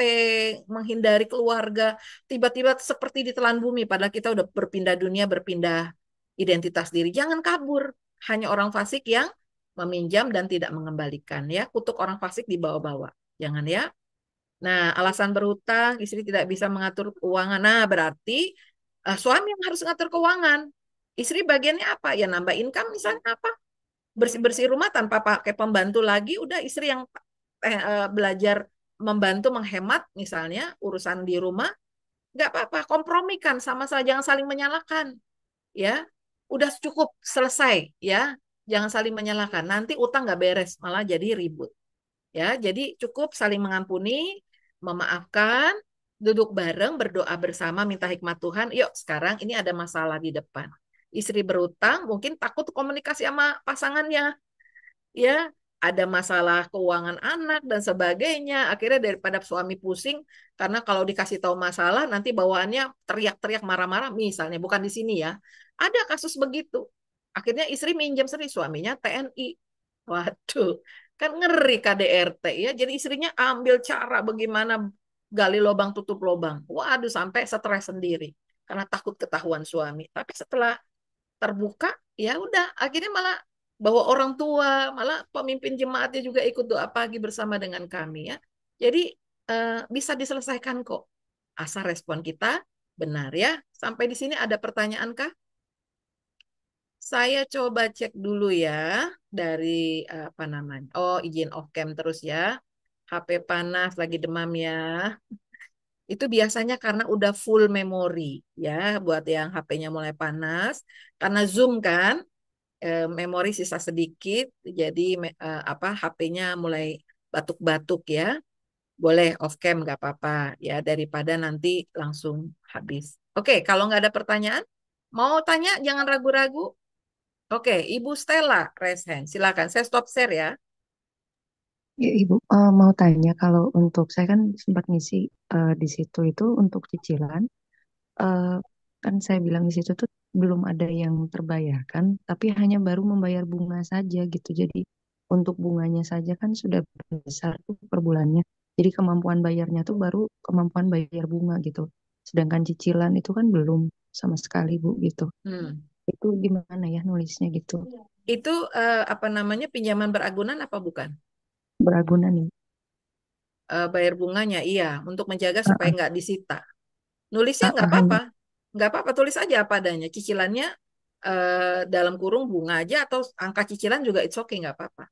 menghindari keluarga, tiba-tiba seperti ditelan bumi padahal kita udah berpindah dunia, berpindah identitas diri. Jangan kabur. Hanya orang fasik yang meminjam dan tidak mengembalikan ya. Kutuk orang fasik dibawa-bawa. Jangan ya. Nah, alasan berhutang, istri tidak bisa mengatur keuangan. Nah, berarti suami yang harus ngatur keuangan. Istri bagiannya apa? Ya nambah income misalnya apa? Bersih-bersih rumah tanpa pakai pembantu lagi. Udah istri yang belajar membantu menghemat misalnya urusan di rumah. Nggak apa-apa, kompromikan sama-sama. Jangan saling menyalahkan. Ya, udah cukup selesai ya. Jangan saling menyalahkan. Nanti utang nggak beres, malah jadi ribut. Ya, jadi cukup saling mengampuni, memaafkan, duduk bareng, berdoa bersama, minta hikmat Tuhan. Yuk, sekarang ini ada masalah di depan. Istri berutang, mungkin takut komunikasi sama pasangannya. Ya, ada masalah keuangan anak dan sebagainya. Akhirnya daripada suami pusing, karena kalau dikasih tahu masalah, nanti bawaannya teriak-teriak marah-marah, misalnya. Bukan di sini ya. Ada kasus begitu. Akhirnya istri minjem sendiri, suaminya TNI. Waduh, kan ngeri KDRT ya. Jadi istrinya ambil cara bagaimana gali lubang tutup lubang. Waduh, sampai stres sendiri karena takut ketahuan suami. Tapi setelah terbuka, ya udah akhirnya malah bawa orang tua, malah pemimpin jemaatnya juga ikut doa pagi bersama dengan kami ya. Jadi bisa diselesaikan kok. Asal respon kita benar ya. Sampai di sini ada pertanyaan kah? Saya coba cek dulu ya dari apa namanya. Oh, izin off cam terus ya. HP panas lagi demam ya. Itu biasanya karena udah full memori ya buat yang HP-nya mulai panas. Karena Zoom kan memori sisa sedikit jadi apa HP-nya mulai batuk-batuk ya. Boleh off cam nggak apa-apa ya daripada nanti langsung habis. Oke, kalau nggak ada pertanyaan, mau tanya jangan ragu-ragu. Oke, Ibu Stella, raise hand. Silakan, saya stop share ya. Ya, Ibu, mau tanya kalau untuk saya kan sempat ngisi di situ itu untuk cicilan, eh, kan saya bilang di situ tuh belum ada yang terbayarkan, tapi hanya baru membayar bunga saja gitu. Jadi untuk bunganya saja kan sudah besar tuh per bulannya. Jadi kemampuan bayarnya tuh baru kemampuan bayar bunga gitu. Sedangkan cicilan itu kan belum sama sekali Bu gitu. Hmm. Itu gimana ya nulisnya gitu? Itu apa namanya, pinjaman beragunan apa bukan? Beragunan nih. Bayar bunganya, iya, untuk menjaga Ah, supaya ah, nggak disita. Nulisnya nggak hanya apa-apa, nggak apa-apa, tulis aja apa adanya. Cicilannya dalam kurung bunga aja atau angka cicilan juga it's okay, nggak apa-apa.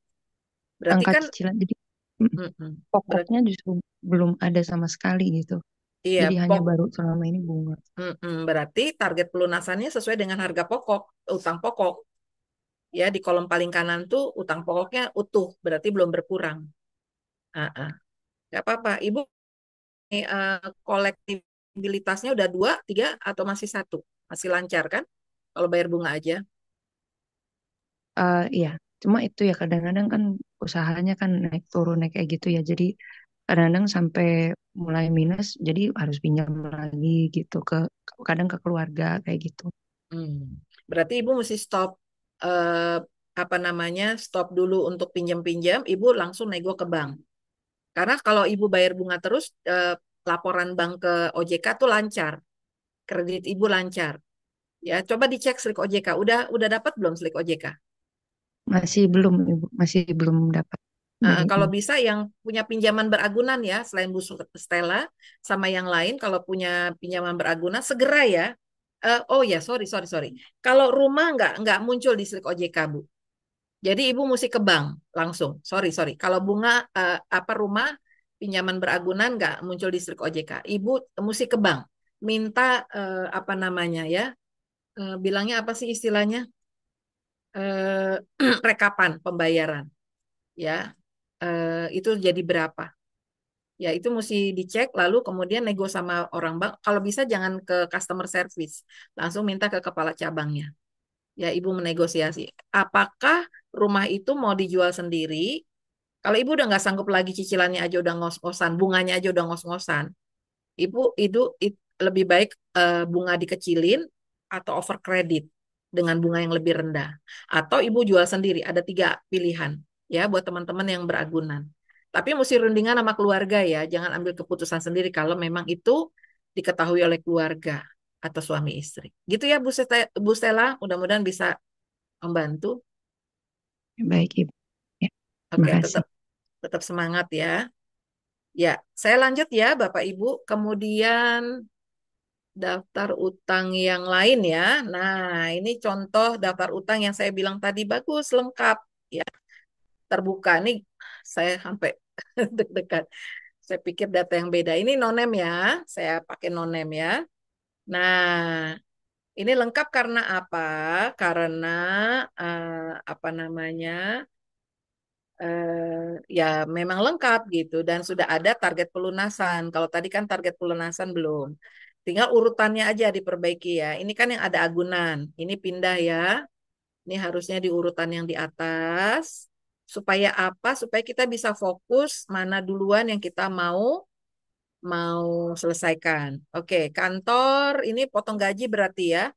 Berarti angka kan, cicilan. Jadi mm, berarti pokoknya justru belum ada sama sekali gitu. iya Jadi hanya baru selama ini bunga. berarti target pelunasannya sesuai dengan harga pokok, utang pokok. Ya, di kolom paling kanan tuh utang pokoknya utuh, berarti belum berkurang. Ah, ah. Nggak apa-apa. Ibu, kolektibilitasnya udah 2, 3, atau masih 1? Masih lancar kan? Kalau bayar bunga aja. Iya, cuma itu ya kadang-kadang kan usahanya kan naik turun naik kayak gitu ya. Jadi kadang-kadang sampai mulai minus, jadi harus pinjam lagi gitu ke kadang ke keluarga kayak gitu. Hmm. Berarti ibu mesti stop, eh, apa namanya, stop dulu untuk pinjam-pinjam. Ibu langsung nego ke bank. Karena kalau ibu bayar bunga terus, laporan bank ke OJK tuh lancar, kredit ibu lancar. Ya, coba dicek slik OJK. Udah dapat belum slik OJK? Masih belum Ibu, masih belum dapat dari Kalau ini. bisa yang punya pinjaman beragunan ya, selain Bu Stella sama yang lain, kalau punya pinjaman beragunan segera ya. Oh ya, sorry sorry sorry. Kalau rumah nggak muncul di slik OJK, Bu. Jadi ibu mesti ke bank langsung. Sorry sorry. Kalau bunga, apa, rumah pinjaman beragunan nggak muncul di slik OJK. Ibu mesti ke bank, minta, apa namanya ya? Bilangnya apa sih istilahnya? Eh, Rekapan pembayaran ya. Itu jadi berapa? Ya, itu mesti dicek, lalu kemudian nego sama orang bank. Kalau bisa jangan ke customer service, langsung minta ke kepala cabangnya. Ya, ibu menegosiasi. Apakah rumah itu mau dijual sendiri? Kalau ibu udah nggak sanggup lagi, cicilannya aja udah ngos-ngosan, bunganya aja udah ngos-ngosan, ibu lebih baik bunga dikecilin atau over kredit dengan bunga yang lebih rendah. Atau ibu jual sendiri. Ada 3 pilihan ya buat teman-teman yang beragunan. Tapi mesti rundingan sama keluarga ya. Jangan ambil keputusan sendiri kalau memang itu diketahui oleh keluarga atau suami istri. Gitu ya Bu Stella. Mudah-mudahan bisa membantu. Baik Ibu. Ya, terima Oke, kasih. tetap tetap semangat ya. Ya, saya lanjut ya Bapak Ibu. Kemudian daftar utang yang lain ya. Nah, ini contoh daftar utang yang saya bilang tadi, bagus, lengkap, ya, terbuka. Nih, saya sampai deg-degan. Saya pikir data yang beda. Ini nonem ya, saya pakai nonem ya. Nah, ini lengkap karena apa? Karena, apa namanya? Ya memang lengkap gitu dan sudah ada target pelunasan. Kalau tadi kan target pelunasan belum. Tinggal urutannya aja diperbaiki ya. Ini kan yang ada agunan. Ini pindah ya. Ini harusnya di urutan yang di atas. Supaya apa? Supaya kita bisa fokus mana duluan yang kita mau mau selesaikan. Oke, kantor ini potong gaji berarti ya.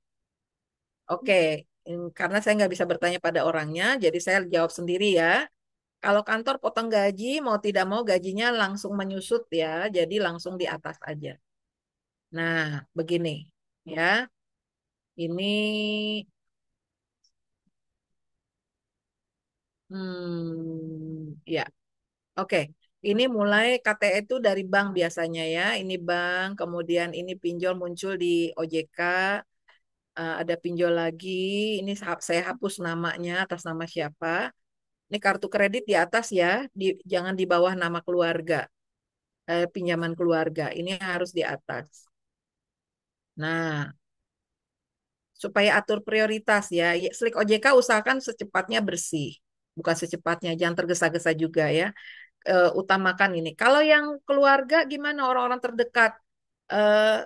Oke, karena saya nggak bisa bertanya pada orangnya, jadi saya jawab sendiri ya. Kalau kantor potong gaji, mau tidak mau gajinya langsung menyusut ya, jadi langsung di atas aja. Nah, begini ya, ini, ya, oke. Ini mulai KTE itu dari bank biasanya ya. Ini bank, kemudian ini pinjol muncul di OJK, ada pinjol lagi. Ini saya hapus namanya atas nama siapa. Ini kartu kredit di atas ya, jangan di bawah nama keluarga, pinjaman keluarga. Ini harus di atas. Nah, supaya atur prioritas ya. Slik OJK usahakan secepatnya bersih, bukan secepatnya, jangan tergesa-gesa juga ya. Utamakan ini. Kalau yang keluarga gimana, orang-orang terdekat,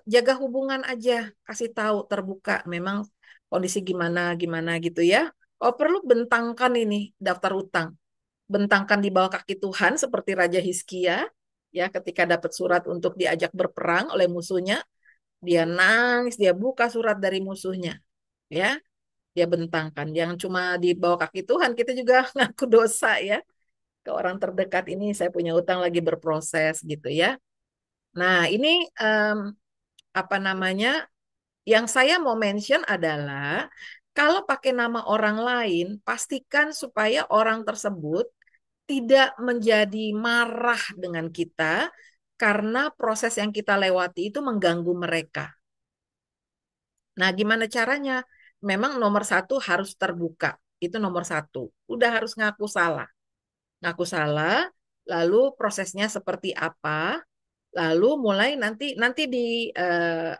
jaga hubungan aja, kasih tahu terbuka. Memang kondisi gimana gimana gitu ya. Oh, perlu bentangkan ini daftar utang, bentangkan di bawah kaki Tuhan seperti Raja Hizkia ya, ketika dapat surat untuk diajak berperang oleh musuhnya, dia nangis, dia buka surat dari musuhnya ya, dia bentangkan. Jangan cuma di bawah kaki Tuhan, kita juga ngaku dosa ya. Ke orang terdekat, ini saya punya utang lagi berproses gitu ya. Nah, ini, apa namanya? Yang saya mau mention adalah Kalau pakai nama orang lain, pastikan supaya orang tersebut tidak menjadi marah dengan kita karena proses yang kita lewati itu mengganggu mereka. Nah, gimana caranya? Memang nomor satu harus terbuka. Itu nomor satu. Udah harus ngaku salah. Ngaku salah, lalu prosesnya seperti apa? Lalu mulai nanti di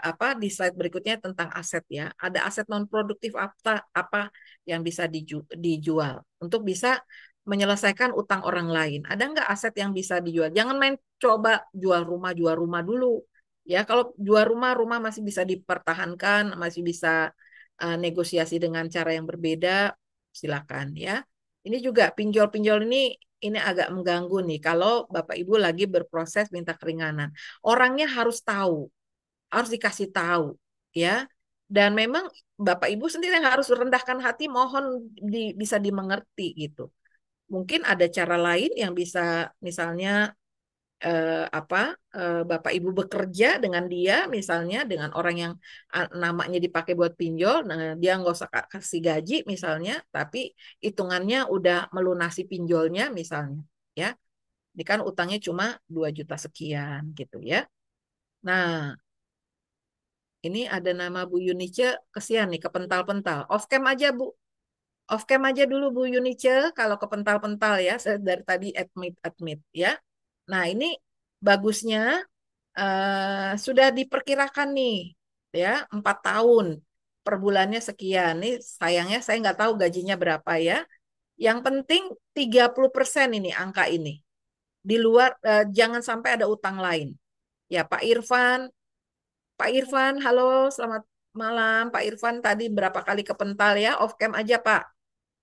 apa di slide berikutnya tentang aset ya. Ada aset non produktif apa yang bisa dijual untuk bisa menyelesaikan utang orang lain. Ada nggak aset yang bisa dijual? Jangan main coba jual rumah dulu. Ya, kalau jual rumah, rumah masih bisa dipertahankan, masih bisa negosiasi dengan cara yang berbeda, silakan ya. Ini juga pinjol-pinjol ini agak mengganggu nih kalau Bapak Ibu lagi berproses minta keringanan. Orangnya harus tahu, harus dikasih tahu ya. Dan memang Bapak Ibu sendiri yang harus rendahkan hati, mohon bisa dimengerti gitu. Mungkin ada cara lain yang bisa misalnya apa Bapak Ibu bekerja dengan dia misalnya dengan orang yang namanya dipakai buat pinjol, nah dia nggak usah kasih gaji misalnya, tapi hitungannya udah melunasi pinjolnya misalnya, ya. Ini kan utangnya cuma 2 juta sekian gitu ya. Nah, ini ada nama Bu Yunice, kesian nih kepental-pental. Off cam aja Bu. Off cam aja dulu Bu Yunice kalau kepental-pental ya. Saya dari tadi admit ya. Nah, ini bagusnya sudah diperkirakan nih ya 4 tahun per bulannya sekian. Nih sayangnya saya nggak tahu gajinya berapa ya. Yang penting 30% ini angka ini. Di luar jangan sampai ada utang lain. Ya Pak Irfan, halo, selamat malam. Pak Irfan tadi berapa kali kepental ya? Off cam aja Pak,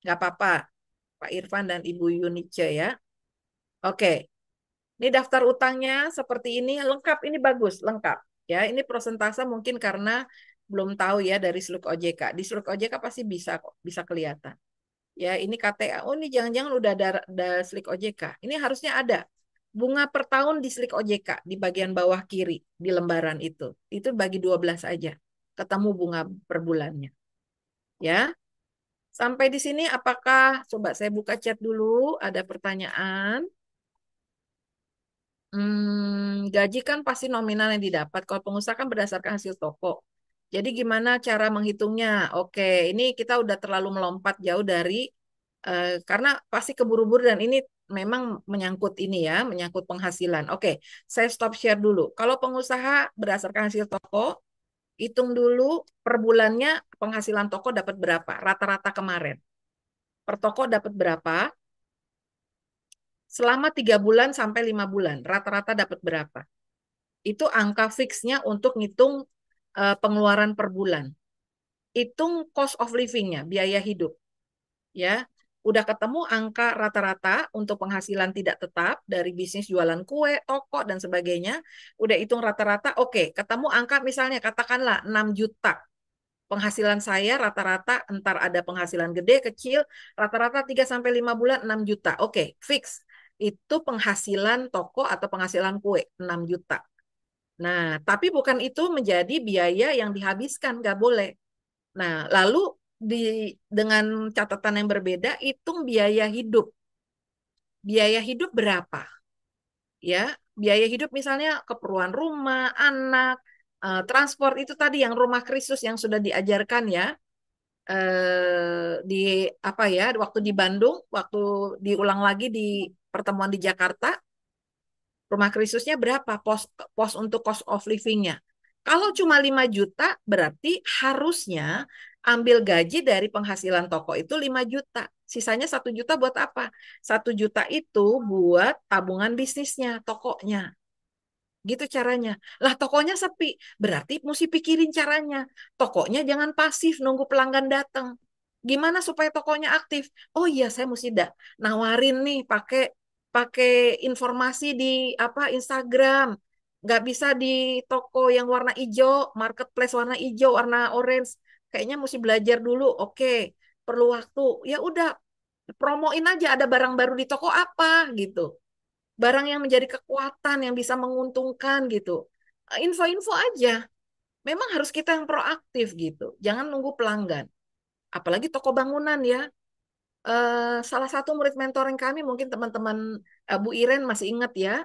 nggak apa-apa. Pak Irfan dan Ibu Yunice ya. Oke, ini daftar utangnya seperti ini, lengkap, ini bagus, lengkap. Ya, ini prosentase mungkin karena belum tahu ya dari Sluk OJK. Di Sluk OJK pasti bisa kok, bisa kelihatan. Ya, ini KTA. Oh, ini jangan-jangan udah ada Slik OJK. Ini harusnya ada. Bunga per tahun di Slik OJK di bagian bawah kiri di lembaran itu. Itu bagi 12 aja. Ketemu bunga per bulannya. Ya. Sampai di sini apakah coba saya buka chat dulu, ada pertanyaan? Gaji kan pasti nominal yang didapat. Kalau pengusaha kan berdasarkan hasil toko. Jadi gimana cara menghitungnya? Oke, ini kita udah terlalu melompat jauh dari karena pasti keburu-buru dan ini memang menyangkut ini ya, menyangkut penghasilan. Oke, saya stop share dulu. Kalau pengusaha berdasarkan hasil toko, hitung dulu per bulannya penghasilan toko dapat berapa? Rata-rata kemarin. Per toko dapat berapa? Selama 3 bulan sampai 5 bulan, rata-rata dapat berapa? Itu angka fixnya untuk ngitung pengeluaran per bulan. Hitung cost of living-nya, biaya hidup. Ya, udah ketemu angka rata-rata untuk penghasilan tidak tetap dari bisnis jualan kue, toko, dan sebagainya. Udah hitung rata-rata, oke, ketemu angka misalnya katakanlah 6 juta. Penghasilan saya rata-rata, entar ada penghasilan gede, kecil, rata-rata 3-5 bulan 6 juta. Oke, fix. Itu penghasilan toko atau penghasilan kue, 6 juta. Nah, tapi bukan itu menjadi biaya yang dihabiskan, nggak boleh. Nah, lalu dengan catatan yang berbeda, hitung biaya hidup. Biaya hidup berapa? Ya, biaya hidup misalnya keperluan rumah, anak, transport itu tadi yang rumah Kristus yang sudah diajarkan ya. Di apa ya, waktu di Bandung, waktu diulang lagi di pertemuan di Jakarta, rumah Kristusnya berapa pos untuk cost of living-nya? Kalau cuma 5 juta, berarti harusnya ambil gaji dari penghasilan toko itu 5 juta. Sisanya 1 juta buat apa? 1 juta itu buat tabungan bisnisnya, tokonya. Gitu caranya. Lah tokonya sepi, berarti mesti pikirin caranya. Tokonya jangan pasif nunggu pelanggan datang. Gimana supaya tokonya aktif? Oh iya, saya mesti nawarin nih pakai pakai informasi di apa Instagram. Nggak bisa di toko yang warna hijau, marketplace warna hijau, warna orange. Kayaknya mesti belajar dulu. Oke, perlu waktu. Ya udah, promoin aja ada barang baru di toko apa gitu. Barang yang menjadi kekuatan yang bisa menguntungkan gitu. Info-info aja. Memang harus kita yang proaktif gitu. Jangan nunggu pelanggan. apalagi toko bangunan ya. Salah satu murid mentoring kami, mungkin teman-teman Bu Iren masih ingat ya,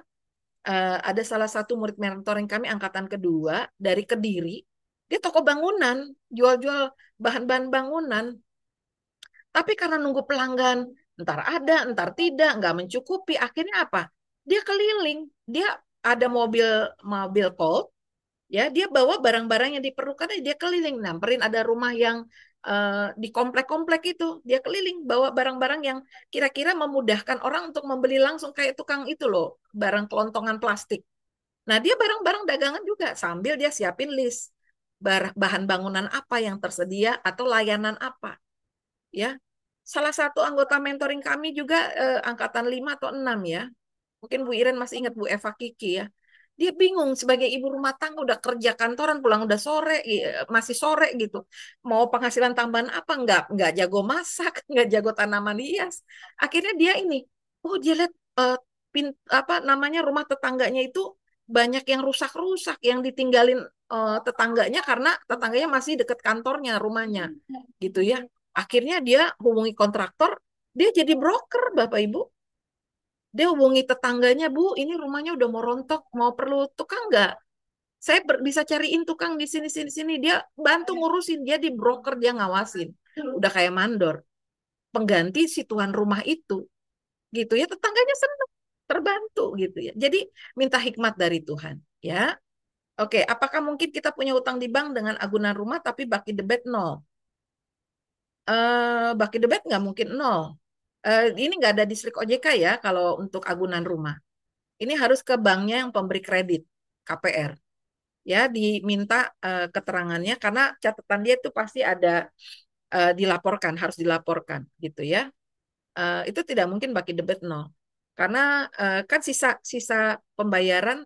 ada salah satu murid mentoring kami angkatan kedua dari Kediri, dia toko bangunan, jual-jual bahan-bahan bangunan, tapi karena nunggu pelanggan, ntar ada, ntar tidak, nggak mencukupi, akhirnya apa? Dia keliling, dia ada mobil mobil Colt, ya dia bawa barang-barang yang diperlukan, dia keliling nyamperin ada rumah yang di komplek-komplek itu, dia keliling bawa barang-barang yang kira-kira memudahkan orang untuk membeli langsung kayak tukang itu loh, barang kelontongan plastik. Nah, dia barang-barang dagangan juga sambil dia siapin list bahan bangunan apa yang tersedia atau layanan apa, ya. Salah satu anggota mentoring kami juga angkatan 5 atau 6 ya. Mungkin Bu Iren masih ingat Bu Eva Kiki ya. Dia bingung sebagai ibu rumah tangga udah kerja kantoran pulang udah sore masih sore gitu. Mau penghasilan tambahan apa nggak jago masak, nggak jago tanaman hias. Akhirnya dia ini, oh dia lihat apa namanya rumah tetangganya itu banyak yang rusak-rusak yang ditinggalin tetangganya karena tetangganya masih dekat kantornya, rumahnya gitu ya. Akhirnya dia hubungi kontraktor, dia jadi broker Bapak Ibu. Dia hubungi tetangganya, Bu, ini rumahnya udah mau rontok, mau perlu tukang nggak? Saya bisa cariin tukang di sini, sini, sini. Dia bantu ngurusin, dia di broker, dia ngawasin. Udah kayak mandor. Pengganti si tuan rumah itu. Gitu ya, tetangganya senang, terbantu gitu ya. Jadi minta hikmat dari Tuhan. Ya, oke. Apakah mungkin kita punya utang di bank dengan agunan rumah tapi baki debit nol? Baki debit nggak mungkin nol. Ini nggak ada distrik OJK ya kalau untuk agunan rumah. Ini harus ke banknya yang pemberi kredit, KPR. Ya, diminta keterangannya karena catatan dia itu pasti ada dilaporkan, harus dilaporkan gitu ya. Itu tidak mungkin bagi debit nol. Karena kan sisa sisa pembayaran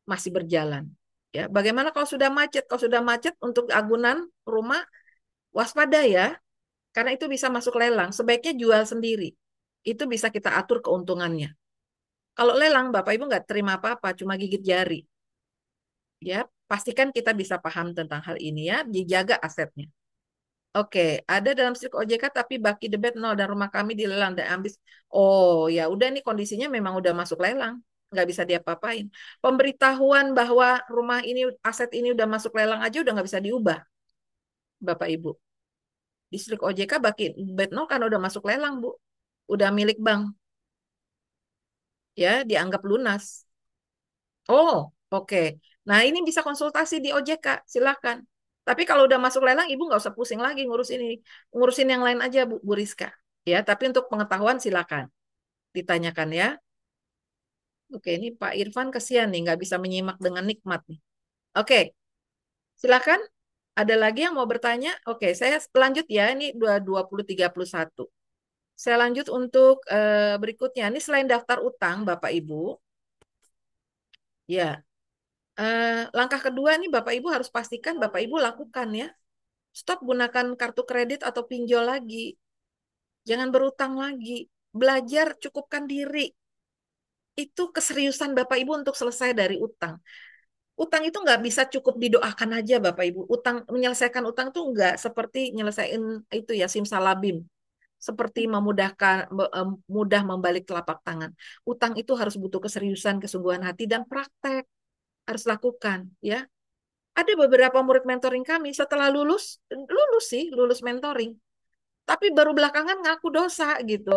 masih berjalan. Ya, bagaimana kalau sudah macet? Kalau sudah macet untuk agunan rumah waspada ya, karena itu bisa masuk lelang. Sebaiknya jual sendiri. Itu bisa kita atur keuntungannya. Kalau lelang, Bapak Ibu nggak terima apa-apa, cuma gigit jari. Ya, pastikan kita bisa paham tentang hal ini ya, dijaga asetnya. Oke, ada dalam strik OJK tapi baki debit nol dan rumah kami dilelang dan ambis. Oh, ya udah nih kondisinya memang udah masuk lelang, nggak bisa diapa-apain. Pemberitahuan bahwa rumah ini, aset ini udah masuk lelang aja udah nggak bisa diubah, Bapak Ibu. Di strik OJK baki debit nol kan udah masuk lelang, Bu. Udah milik bank, ya dianggap lunas. Oh, oke. Nah, ini bisa konsultasi di OJK, silakan. Tapi kalau udah masuk lelang, Ibu nggak usah pusing lagi ngurus ini. Ngurusin yang lain aja, Bu Rizka. Ya, tapi untuk pengetahuan silakan ditanyakan ya. Oke, ini Pak Irfan kesian nih, nggak bisa menyimak dengan nikmat nih. Oke, silakan. Ada lagi yang mau bertanya? Oke, saya lanjut ya. Ini 2031. Saya lanjut untuk berikutnya. Ini selain daftar utang, Bapak Ibu. Ya, langkah kedua nih Bapak Ibu harus pastikan Bapak Ibu lakukan ya. Stop gunakan kartu kredit atau pinjol lagi. Jangan berutang lagi. Belajar cukupkan diri. Itu keseriusan Bapak Ibu untuk selesai dari utang. Utang itu nggak bisa cukup didoakan aja Bapak Ibu. Utang, menyelesaikan utang itu nggak seperti nyelesain itu ya simsalabim. Seperti memudahkan mudah membalik telapak tangan. Utang itu harus butuh keseriusan, kesungguhan hati dan praktek. Harus lakukan ya. Ada beberapa murid mentoring kami setelah lulus mentoring. Tapi baru belakangan ngaku dosa gitu.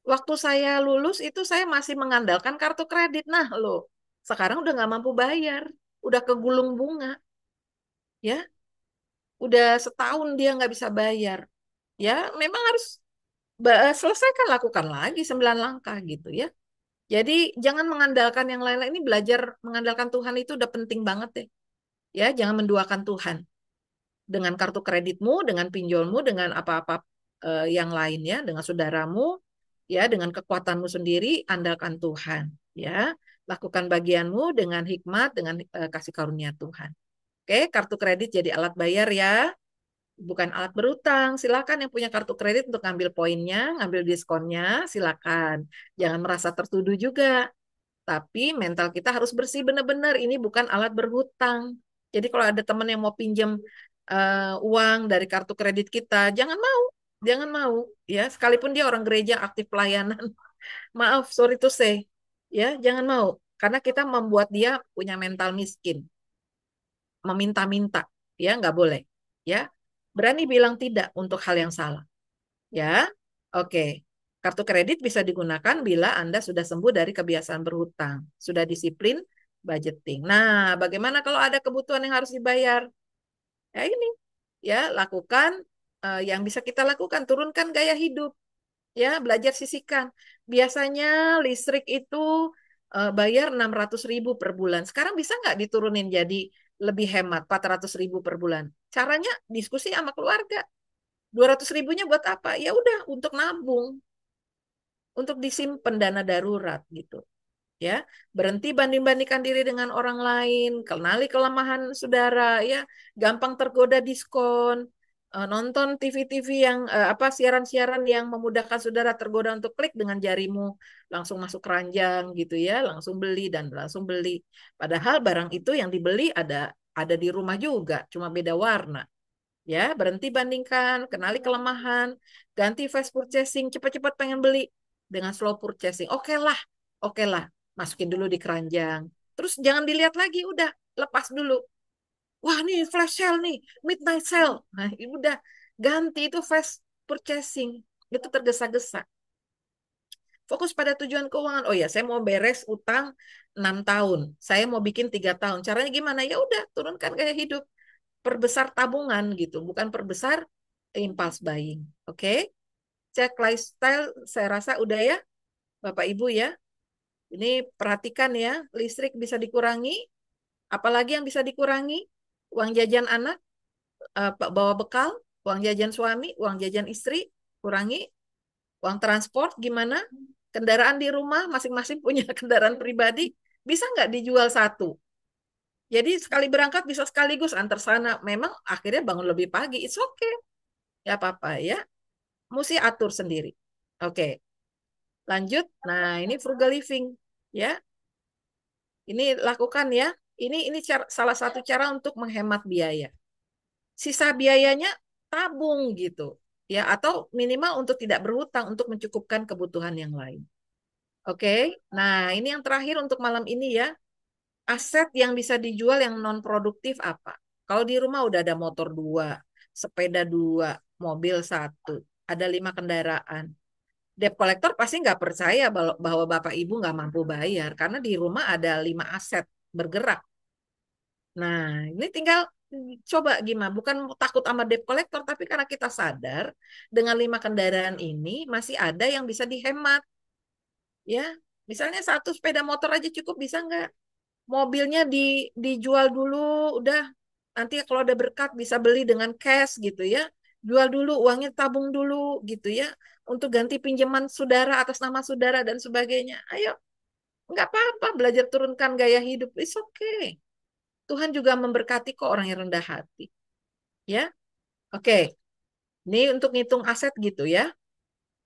Waktu saya lulus itu saya masih mengandalkan kartu kredit. Nah loh, sekarang udah nggak mampu bayar. Udah kegulung bunga. Ya, udah setahun dia nggak bisa bayar. Ya, memang harus selesaikan, lakukan lagi 9 langkah gitu ya. Jadi jangan mengandalkan yang lain-lain. Ini belajar mengandalkan Tuhan itu udah penting banget deh. Ya, jangan menduakan Tuhan. Dengan kartu kreditmu, dengan pinjolmu, dengan apa-apa yang lainnya, dengan saudaramu, ya, dengan kekuatanmu sendiri, andalkan Tuhan, ya. Lakukan bagianmu dengan hikmat, dengan kasih karunia Tuhan. Oke, kartu kredit jadi alat bayar ya, bukan alat berutang. Silakan yang punya kartu kredit untuk ngambil poinnya, ngambil diskonnya, silakan. Jangan merasa tertuduh juga. Tapi mental kita harus bersih benar-benar. Ini bukan alat berhutang. Jadi kalau ada teman yang mau pinjam uang dari kartu kredit kita. Jangan mau, ya. Sekalipun dia orang gereja aktif pelayanan, maaf, sorry to say, ya, jangan mau, karena kita membuat dia punya mental miskin, meminta-minta, ya, nggak boleh, ya. Berani bilang tidak untuk hal yang salah, ya. Oke. Kartu kredit bisa digunakan bila Anda sudah sembuh dari kebiasaan berhutang, sudah disiplin budgeting. Nah, bagaimana kalau ada kebutuhan yang harus dibayar? Ya ini, ya, lakukan yang bisa kita lakukan, turunkan gaya hidup, ya, belajar sisihkan. Biasanya listrik itu bayar 600.000 per bulan. Sekarang bisa nggak diturunin jadi lebih hemat, 400.000 per bulan? Caranya diskusi sama keluarga. 200 ribunya buat apa? Ya udah, untuk nabung, untuk disimpan dana darurat gitu. Ya, berhenti banding-bandingkan diri dengan orang lain, kenali kelemahan saudara, ya, gampang tergoda diskon, nonton TV-TV yang apa, siaran-siaran yang memudahkan saudara tergoda untuk klik dengan jarimu, langsung masuk keranjang gitu ya, langsung beli dan langsung beli. Padahal barang itu yang dibeli ada di rumah juga, cuma beda warna. Ya, berhenti bandingkan, kenali kelemahan, ganti fast purchasing, cepat-cepat pengen beli dengan slow purchasing. Oke lah, masukin dulu di keranjang. Terus jangan dilihat lagi, udah lepas dulu. Wah, nih flash sale nih, midnight sale. Nah, ini udah ganti itu fast purchasing. Itu tergesa-gesa. Fokus pada tujuan keuangan. Oh ya, saya mau beres utang 6 tahun. Saya mau bikin 3 tahun. Caranya gimana? Ya udah, turunkan gaya hidup, perbesar tabungan gitu, bukan perbesar impulse buying. Oke? Cek lifestyle, saya rasa udah ya, Bapak Ibu ya. Ini perhatikan ya, listrik bisa dikurangi, apalagi yang bisa dikurangi? Uang jajan anak, bawa bekal, uang jajan suami, uang jajan istri, kurangi. Uang transport gimana? Kendaraan di rumah, masing-masing punya kendaraan pribadi, bisa nggak dijual satu? Jadi sekali berangkat bisa sekaligus antar sana. Memang akhirnya bangun lebih pagi. It's okay. Ya apa-apa ya. Mesti atur sendiri. Oke. Lanjut. Nah, ini frugal living. Ya. Ini lakukan ya. Ini salah satu cara untuk menghemat biaya. Sisa biayanya tabung gitu. Ya, atau minimal untuk tidak berhutang untuk mencukupkan kebutuhan yang lain. Oke. Nah, ini yang terakhir untuk malam ini ya. Aset yang bisa dijual yang non produktif apa? Kalau di rumah udah ada motor 2, sepeda 2, mobil 1, ada 5 kendaraan. Debt collector pasti nggak percaya bahwa Bapak Ibu nggak mampu bayar karena di rumah ada 5 aset bergerak. Nah, ini tinggal coba gimana? Bukan takut sama debt collector, tapi karena kita sadar dengan 5 kendaraan ini masih ada yang bisa dihemat. Ya, misalnya 1 sepeda motor aja cukup, bisa nggak? Mobilnya dijual dulu, udah, nanti kalau ada berkat bisa beli dengan cash gitu ya, jual dulu, uangnya tabung dulu gitu ya, untuk ganti pinjaman saudara atas nama saudara dan sebagainya. Ayo, nggak apa-apa, belajar turunkan gaya hidup, it's okay. Tuhan juga memberkati kok orang yang rendah hati, ya. Oke, ini untuk ngitung aset gitu ya,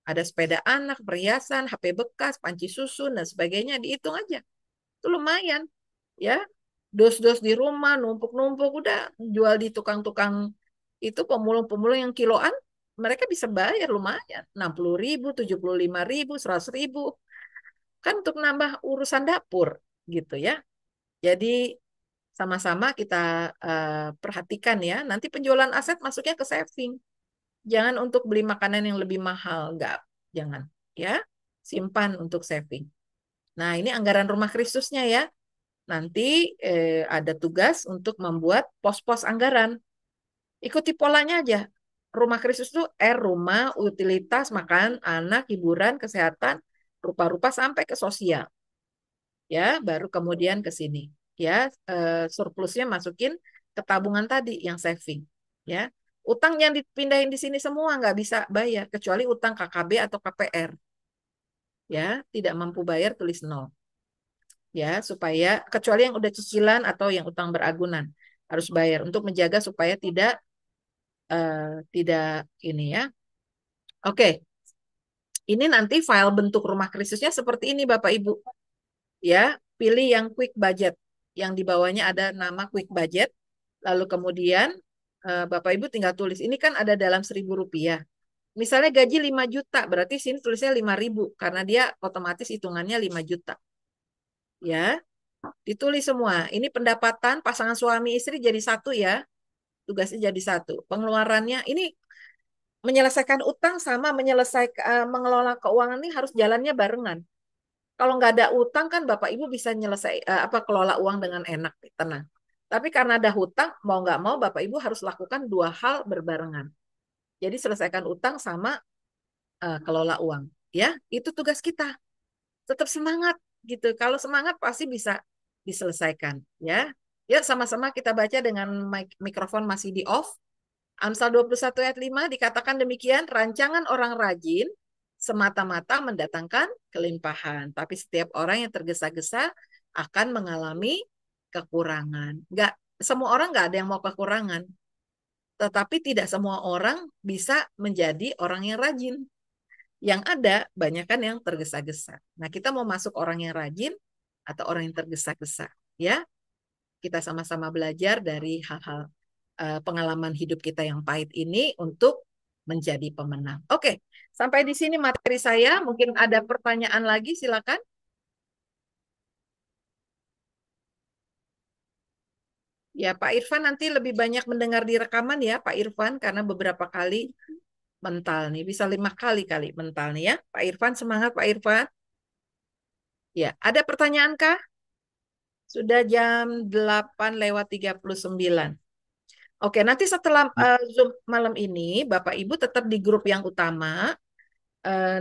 ada sepeda anak, perhiasan, HP bekas, panci susun dan sebagainya, dihitung aja, itu lumayan ya. Dos-dos di rumah numpuk-numpuk, udah jual di tukang-tukang itu, pemulung-pemulung yang kiloan, mereka bisa bayar lumayan, 60.000, 75.000, 100.000, kan untuk nambah urusan dapur gitu ya. Jadi sama-sama kita perhatikan ya, nanti penjualan aset masuknya ke saving, jangan untuk beli makanan yang lebih mahal, enggak, jangan ya, simpan untuk saving. Nah, ini anggaran rumah Kristusnya ya. Nanti ada tugas untuk membuat pos-pos anggaran. Ikuti polanya aja. Rumah Kristus itu rumah, utilitas, makan, anak, hiburan, kesehatan, rupa-rupa sampai ke sosial. Ya, baru kemudian ke sini. Ya, surplusnya masukin ke tabungan tadi yang saving. Ya, utang yang dipindahin di sini semua nggak bisa bayar kecuali utang KKB atau KPR. Ya, tidak mampu bayar tulis nol. Ya, supaya kecuali yang udah cicilan atau yang utang beragunan harus bayar untuk menjaga supaya tidak ini ya. Oke, ini nanti file bentuk rumah Kristusnya seperti ini Bapak Ibu. Ya, pilih yang quick budget, yang di bawahnya ada nama quick budget. Lalu kemudian Bapak Ibu tinggal tulis. Ini kan ada dalam 1.000 rupiah. Misalnya gaji 5 juta, berarti sini tulisnya 5.000 karena dia otomatis hitungannya 5 juta. Ya, ditulis semua. Ini pendapatan pasangan suami istri jadi satu ya. Tugasnya jadi satu. Pengeluarannya ini menyelesaikan utang sama mengelola keuangan ini harus jalannya barengan. Kalau nggak ada utang kan Bapak Ibu bisa kelola uang dengan enak, tenang. Tapi karena ada hutang, mau nggak mau Bapak Ibu harus lakukan dua hal berbarengan. Jadi selesaikan utang sama kelola uang. Ya, itu tugas kita. Tetap semangat gitu. Kalau semangat pasti bisa diselesaikan. Ya, ya sama-sama kita baca dengan mikrofon masih di off. Amsal 21 ayat 5 dikatakan demikian, rancangan orang rajin semata-mata mendatangkan kelimpahan. Tapi setiap orang yang tergesa-gesa akan mengalami kekurangan. Semua orang nggak ada yang mau kekurangan. Tetapi tidak semua orang bisa menjadi orang yang rajin. Yang ada banyak kan yang tergesa-gesa. Nah, kita mau masuk orang yang rajin atau orang yang tergesa-gesa. Ya, kita sama-sama belajar dari hal-hal pengalaman hidup kita yang pahit ini untuk menjadi pemenang. Oke, sampai di sini materi saya. Mungkin ada pertanyaan lagi, silakan. Ya, Pak Irfan nanti lebih banyak mendengar di rekaman ya, Pak Irfan, karena beberapa kali mental nih, bisa 5 kali mental nih ya. Pak Irfan, semangat Pak Irfan. Ya, ada pertanyaan kah? Sudah jam 8:39. Oke, nanti setelah Zoom malam ini, Bapak Ibu tetap di grup yang utama.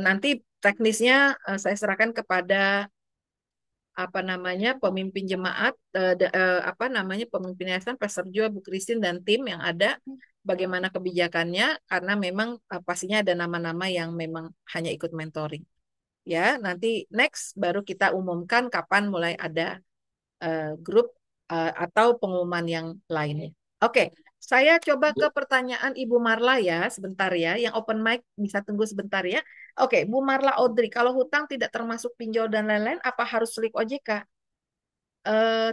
Nanti teknisnya saya serahkan kepada pemimpin jemaat, pemimpin yayasan, Pastor Jo, Bu Christine dan tim yang ada, bagaimana kebijakannya, karena memang pastinya ada nama-nama yang memang hanya ikut mentoring. Ya, nanti next baru kita umumkan kapan mulai ada grup atau pengumuman yang lainnya. Oke, saya coba ke pertanyaan Ibu Marla ya, sebentar ya. Yang open mic bisa tunggu sebentar ya. Oke, Bu Marla Audrey, kalau hutang tidak termasuk pinjol dan lain-lain, apa harus slip OJK?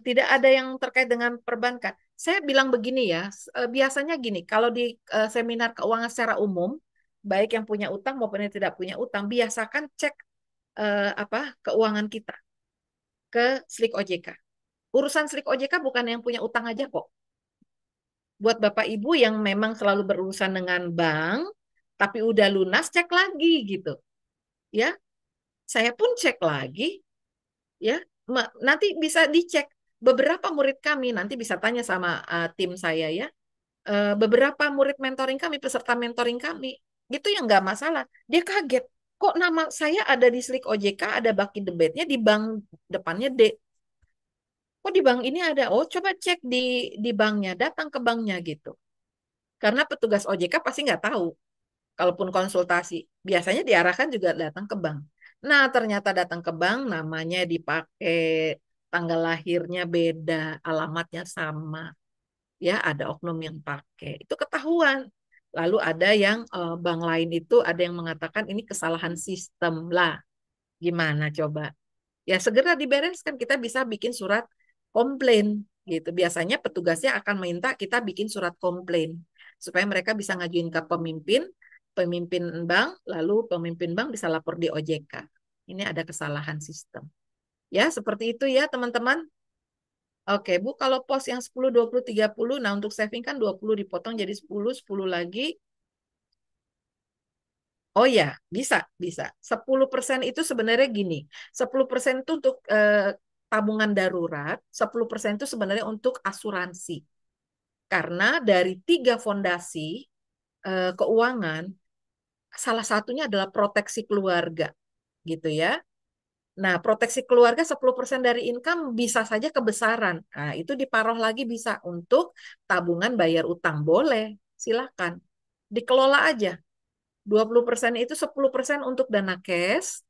Tidak ada yang terkait dengan perbankan. Saya bilang begini ya, biasanya gini, kalau di seminar keuangan secara umum, baik yang punya utang maupun yang tidak punya utang, biasakan cek keuangan kita ke Slik OJK. Urusan Slik OJK bukan yang punya utang aja kok. Buat Bapak Ibu yang memang selalu berurusan dengan bank, tapi udah lunas, cek lagi gitu. Ya, saya pun cek lagi. Ya, nanti bisa dicek. Beberapa murid kami, nanti bisa tanya sama tim saya ya. Beberapa murid mentoring kami, peserta mentoring kami, itu yang nggak masalah. Dia kaget, kok nama saya ada di Slik OJK, ada baki debitnya di bank depannya D. Kok di bank ini ada? Oh, coba cek di banknya, datang ke banknya gitu. Karena petugas OJK pasti nggak tahu. Kalaupun konsultasi, biasanya diarahkan juga datang ke bank. Nah, ternyata datang ke bank, namanya dipakai, tanggal lahirnya beda, alamatnya sama. Ya, ada oknum yang pakai. Itu ketahuan. Lalu ada yang bank lain itu ada yang mengatakan ini kesalahan sistem lah. Gimana coba? Ya segera dibereskan. Kita bisa bikin surat komplain gitu. Biasanya petugasnya akan minta kita bikin surat komplain supaya mereka bisa ngajuin ke pemimpin bank, lalu pemimpin bank bisa lapor di OJK. Ini ada kesalahan sistem. Ya, seperti itu ya teman-teman. Oke, Bu, kalau pos yang 10, 20, 30, nah untuk saving kan 20 dipotong jadi 10, 10 lagi. Oh ya, bisa. 10% itu sebenarnya gini. 10% itu untuk tabungan darurat, 10% itu sebenarnya untuk asuransi. Karena dari 3 fondasi keuangan, salah satunya adalah proteksi keluarga, gitu ya. Nah, proteksi keluarga 10% dari income bisa saja kebesaran. Nah, itu diparuh lagi bisa untuk tabungan bayar utang. Boleh, silakan. Dikelola aja. 20% itu 10% untuk dana cash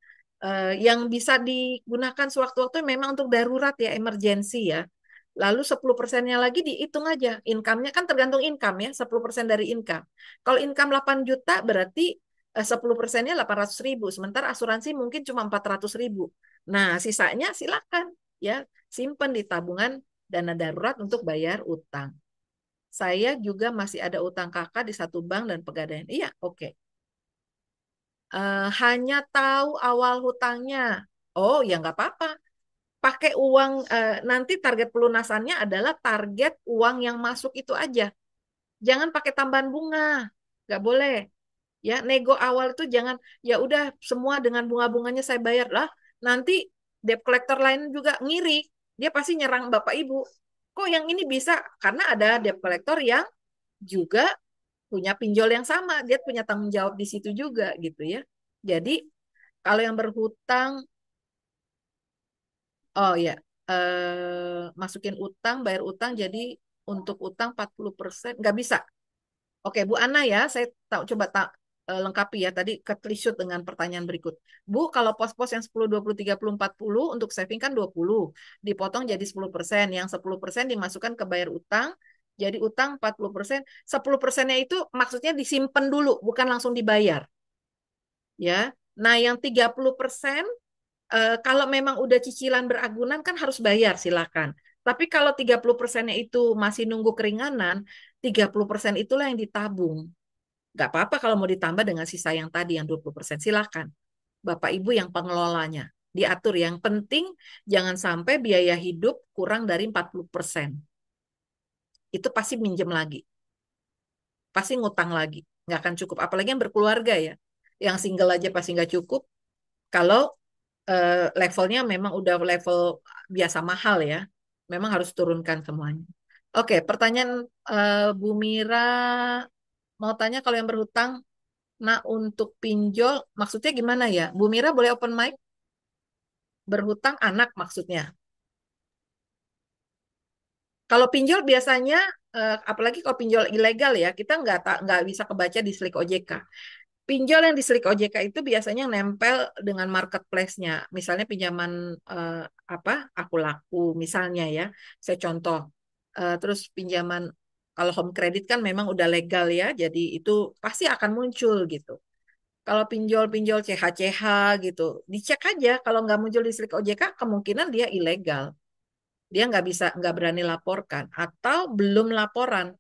yang bisa digunakan sewaktu-waktu memang untuk darurat ya, emergensi ya. Lalu 10%-nya lagi dihitung aja. Income-nya kan tergantung income ya, 10% dari income. Kalau income 8 juta berarti 10%-nya 800.000. Sementara asuransi mungkin cuma 400.000. Nah, sisanya silakan ya, simpan di tabungan dana darurat untuk bayar utang. saya juga masih ada utang kakak di satu bank dan pegadaian. Iya, oke. Hanya tahu awal hutangnya. Oh, ya nggak apa-apa. Pakai uang, nanti target pelunasannya adalah target uang yang masuk itu aja. Jangan pakai tambahan bunga. Nggak boleh. Ya, nego awal itu jangan, ya udah semua dengan bunga-bunganya saya bayar lah. Nanti debt collector lain juga ngiri. Dia pasti nyerang Bapak Ibu. Kok yang ini bisa? Karena ada debt collector yang juga punya pinjol yang sama. Dia punya tanggung jawab di situ juga gitu ya. Jadi kalau yang berhutang, oh ya, masukin utang, bayar utang, jadi untuk utang 40% nggak bisa. Oke, Bu Ana ya, saya tahu coba lengkapi ya tadi ketelisut dengan pertanyaan berikut. Bu, kalau pos-pos yang 10, 20, 30, 40 untuk saving kan 20, dipotong jadi 10%, yang 10% dimasukkan ke bayar utang, jadi utang 40%, 10%-nya itu maksudnya disimpan dulu, bukan langsung dibayar. Ya. Nah, yang 30% kalau memang udah cicilan beragunan kan harus bayar, silakan. Tapi kalau 30%-nya itu masih nunggu keringanan, 30% itulah yang ditabung. Nggak apa-apa kalau mau ditambah dengan sisa yang tadi, yang 20%. Silakan. Bapak Ibu yang pengelolanya. Diatur. Yang penting jangan sampai biaya hidup kurang dari 40%. Itu pasti minjem lagi. Pasti ngutang lagi. Nggak akan cukup. Apalagi yang berkeluarga ya. Yang single aja pasti nggak cukup. Kalau levelnya memang udah level biasa mahal ya. Memang harus turunkan semuanya. Oke, pertanyaan Bu Mira mau tanya kalau yang berhutang, nah untuk pinjol maksudnya gimana ya? Bu Mira boleh open mic? Berhutang anak maksudnya. Kalau pinjol biasanya, apalagi kalau pinjol ilegal ya, kita nggak bisa kebaca di Slik OJK. Pinjol yang di Slik OJK itu biasanya nempel dengan marketplace-nya. Misalnya pinjaman eh, apa? Aku laku misalnya ya. Saya contoh. Terus pinjaman kalau home credit kan memang udah legal ya, jadi itu pasti akan muncul gitu. Kalau pinjol-pinjol CH-CH gitu, dicek aja. Kalau nggak muncul di Slik OJK, kemungkinan dia ilegal. Dia nggak berani laporkan atau belum laporan.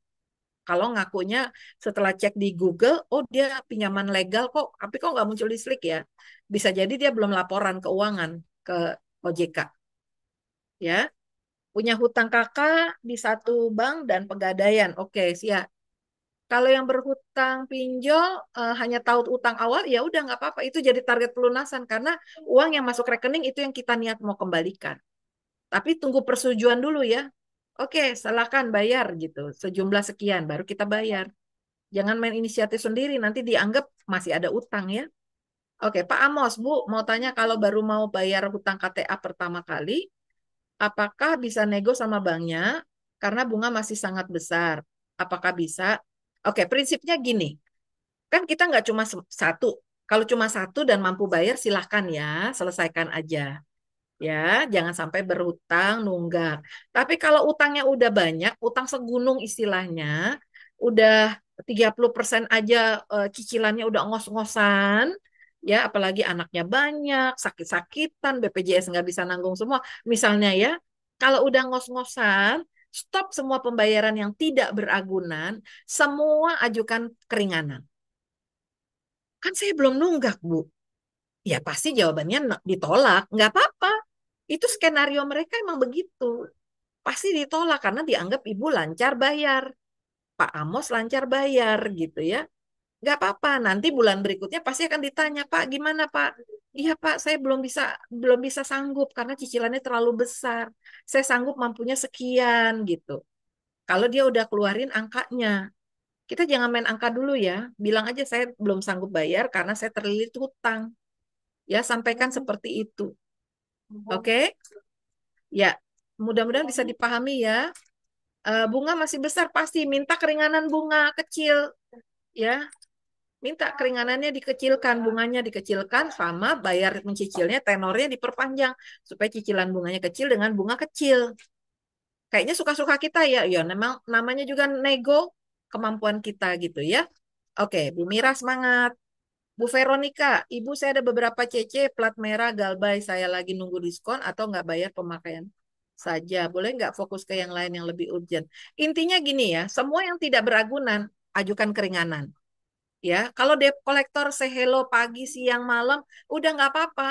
Kalau ngakunya setelah cek di Google, oh dia pinjaman legal kok, tapi kok nggak muncul di Slik ya? Bisa jadi dia belum laporan keuangan ke OJK, ya. Punya hutang kakak di satu bank dan pegadaian. Oke, siap. Kalau yang berhutang pinjol hanya tahu utang awal, ya udah nggak apa-apa. Itu jadi target pelunasan karena uang yang masuk rekening itu yang kita niat mau kembalikan. Tapi tunggu persetujuan dulu ya. Oke, silakan bayar gitu. Sejumlah sekian baru kita bayar. Jangan main inisiatif sendiri, nanti dianggap masih ada utang ya. Oke, Pak Amos, Bu, mau tanya kalau baru mau bayar hutang KTA pertama kali, apakah bisa nego sama banknya karena bunga masih sangat besar? Apakah bisa? Oke, prinsipnya gini, kan kita nggak cuma satu. Kalau cuma satu dan mampu bayar, silahkan ya, selesaikan aja. Ya, jangan sampai berhutang nunggak. Tapi kalau utangnya udah banyak, utang segunung istilahnya, udah 30% aja cicilannya udah ngos-ngosan, ya apalagi anaknya banyak, sakit-sakitan, BPJS nggak bisa nanggung semua. Misalnya ya, kalau udah ngos-ngosan, stop semua pembayaran yang tidak beragunan, semua ajukan keringanan. Kan saya belum nunggak, Bu. Ya pasti jawabannya ditolak. Nggak apa-apa. Itu skenario mereka emang begitu. Pasti ditolak karena dianggap ibu lancar bayar. Pak Amos lancar bayar gitu ya. Nggak apa-apa. Nanti bulan berikutnya pasti akan ditanya, Pak gimana Pak? Iya Pak, saya belum bisa sanggup karena cicilannya terlalu besar. Saya sanggup mampunya sekian gitu. Kalau dia udah keluarin angkanya. Kita jangan main angka dulu ya. Bilang aja saya belum sanggup bayar karena saya terlilit hutang. Ya, sampaikan seperti itu. Oke? Ya, mudah-mudahan bisa dipahami ya. Bunga masih besar pasti minta keringanan bunga kecil ya. Minta keringanannya dikecilkan, bunganya dikecilkan sama bayar mencicilnya tenornya diperpanjang supaya cicilan bunganya kecil dengan bunga kecil. Kayaknya suka-suka kita ya. Ya, memang namanya juga nego kemampuan kita gitu ya. Oke, Bu Mira semangat. Bu Veronica, Ibu saya ada beberapa CC plat merah Galbay. Saya lagi nunggu diskon atau nggak bayar pemakaian. saja. Boleh nggak fokus ke yang lain yang lebih urgent? Intinya gini ya, semua yang tidak beragunan, ajukan keringanan. Ya, kalau debt collector say hello pagi, siang, malam, udah nggak apa-apa.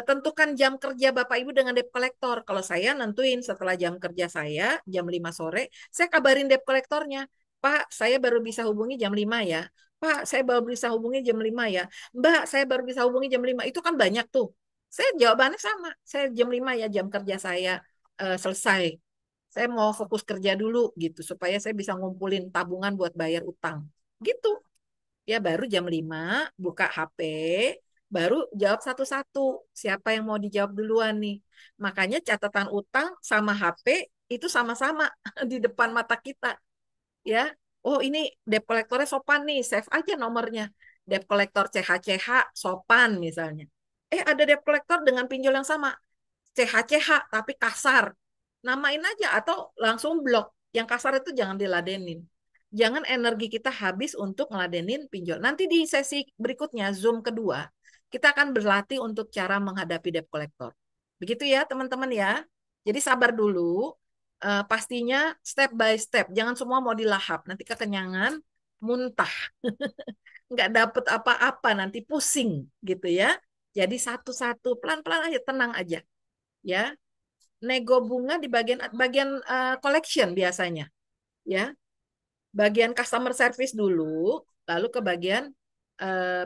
Tentukan jam kerja Bapak Ibu dengan debt collector. Kalau saya nentuin setelah jam kerja saya, jam 5 sore, saya kabarin debt collectornya. Pak, saya baru bisa hubungi jam 5 ya. Pak, saya baru bisa hubungi jam 5 ya. Mbak, saya baru bisa hubungi jam 5. Itu kan banyak tuh. Saya jawabannya sama. Saya jam 5 ya, jam kerja saya selesai. Saya mau fokus kerja dulu gitu supaya saya bisa ngumpulin tabungan buat bayar utang. Gitu. Ya baru jam 5 buka HP, baru jawab satu-satu. Siapa yang mau dijawab duluan nih? Makanya catatan utang sama HP itu sama-sama di depan mata kita. Ya, oh ini debt collectornya sopan nih, save aja nomornya. Debt collector CHCH sopan misalnya. Ada debt collector dengan pinjol yang sama. CHCH tapi kasar. Namain aja atau langsung blok. Yang kasar itu jangan diladenin. Jangan energi kita habis untuk ngeladenin pinjol. Nanti di sesi berikutnya, Zoom kedua, kita akan berlatih untuk cara menghadapi debt collector. Begitu ya teman-teman ya. Jadi sabar dulu. Pastinya step by step. Jangan semua mau dilahap. Nanti kekenyangan, muntah. Nggak dapet apa-apa, nanti pusing gitu ya. Jadi satu-satu, pelan-pelan aja, tenang aja. Ya, nego bunga di bagian bagian collection biasanya, ya. Bagian customer service dulu, lalu ke bagian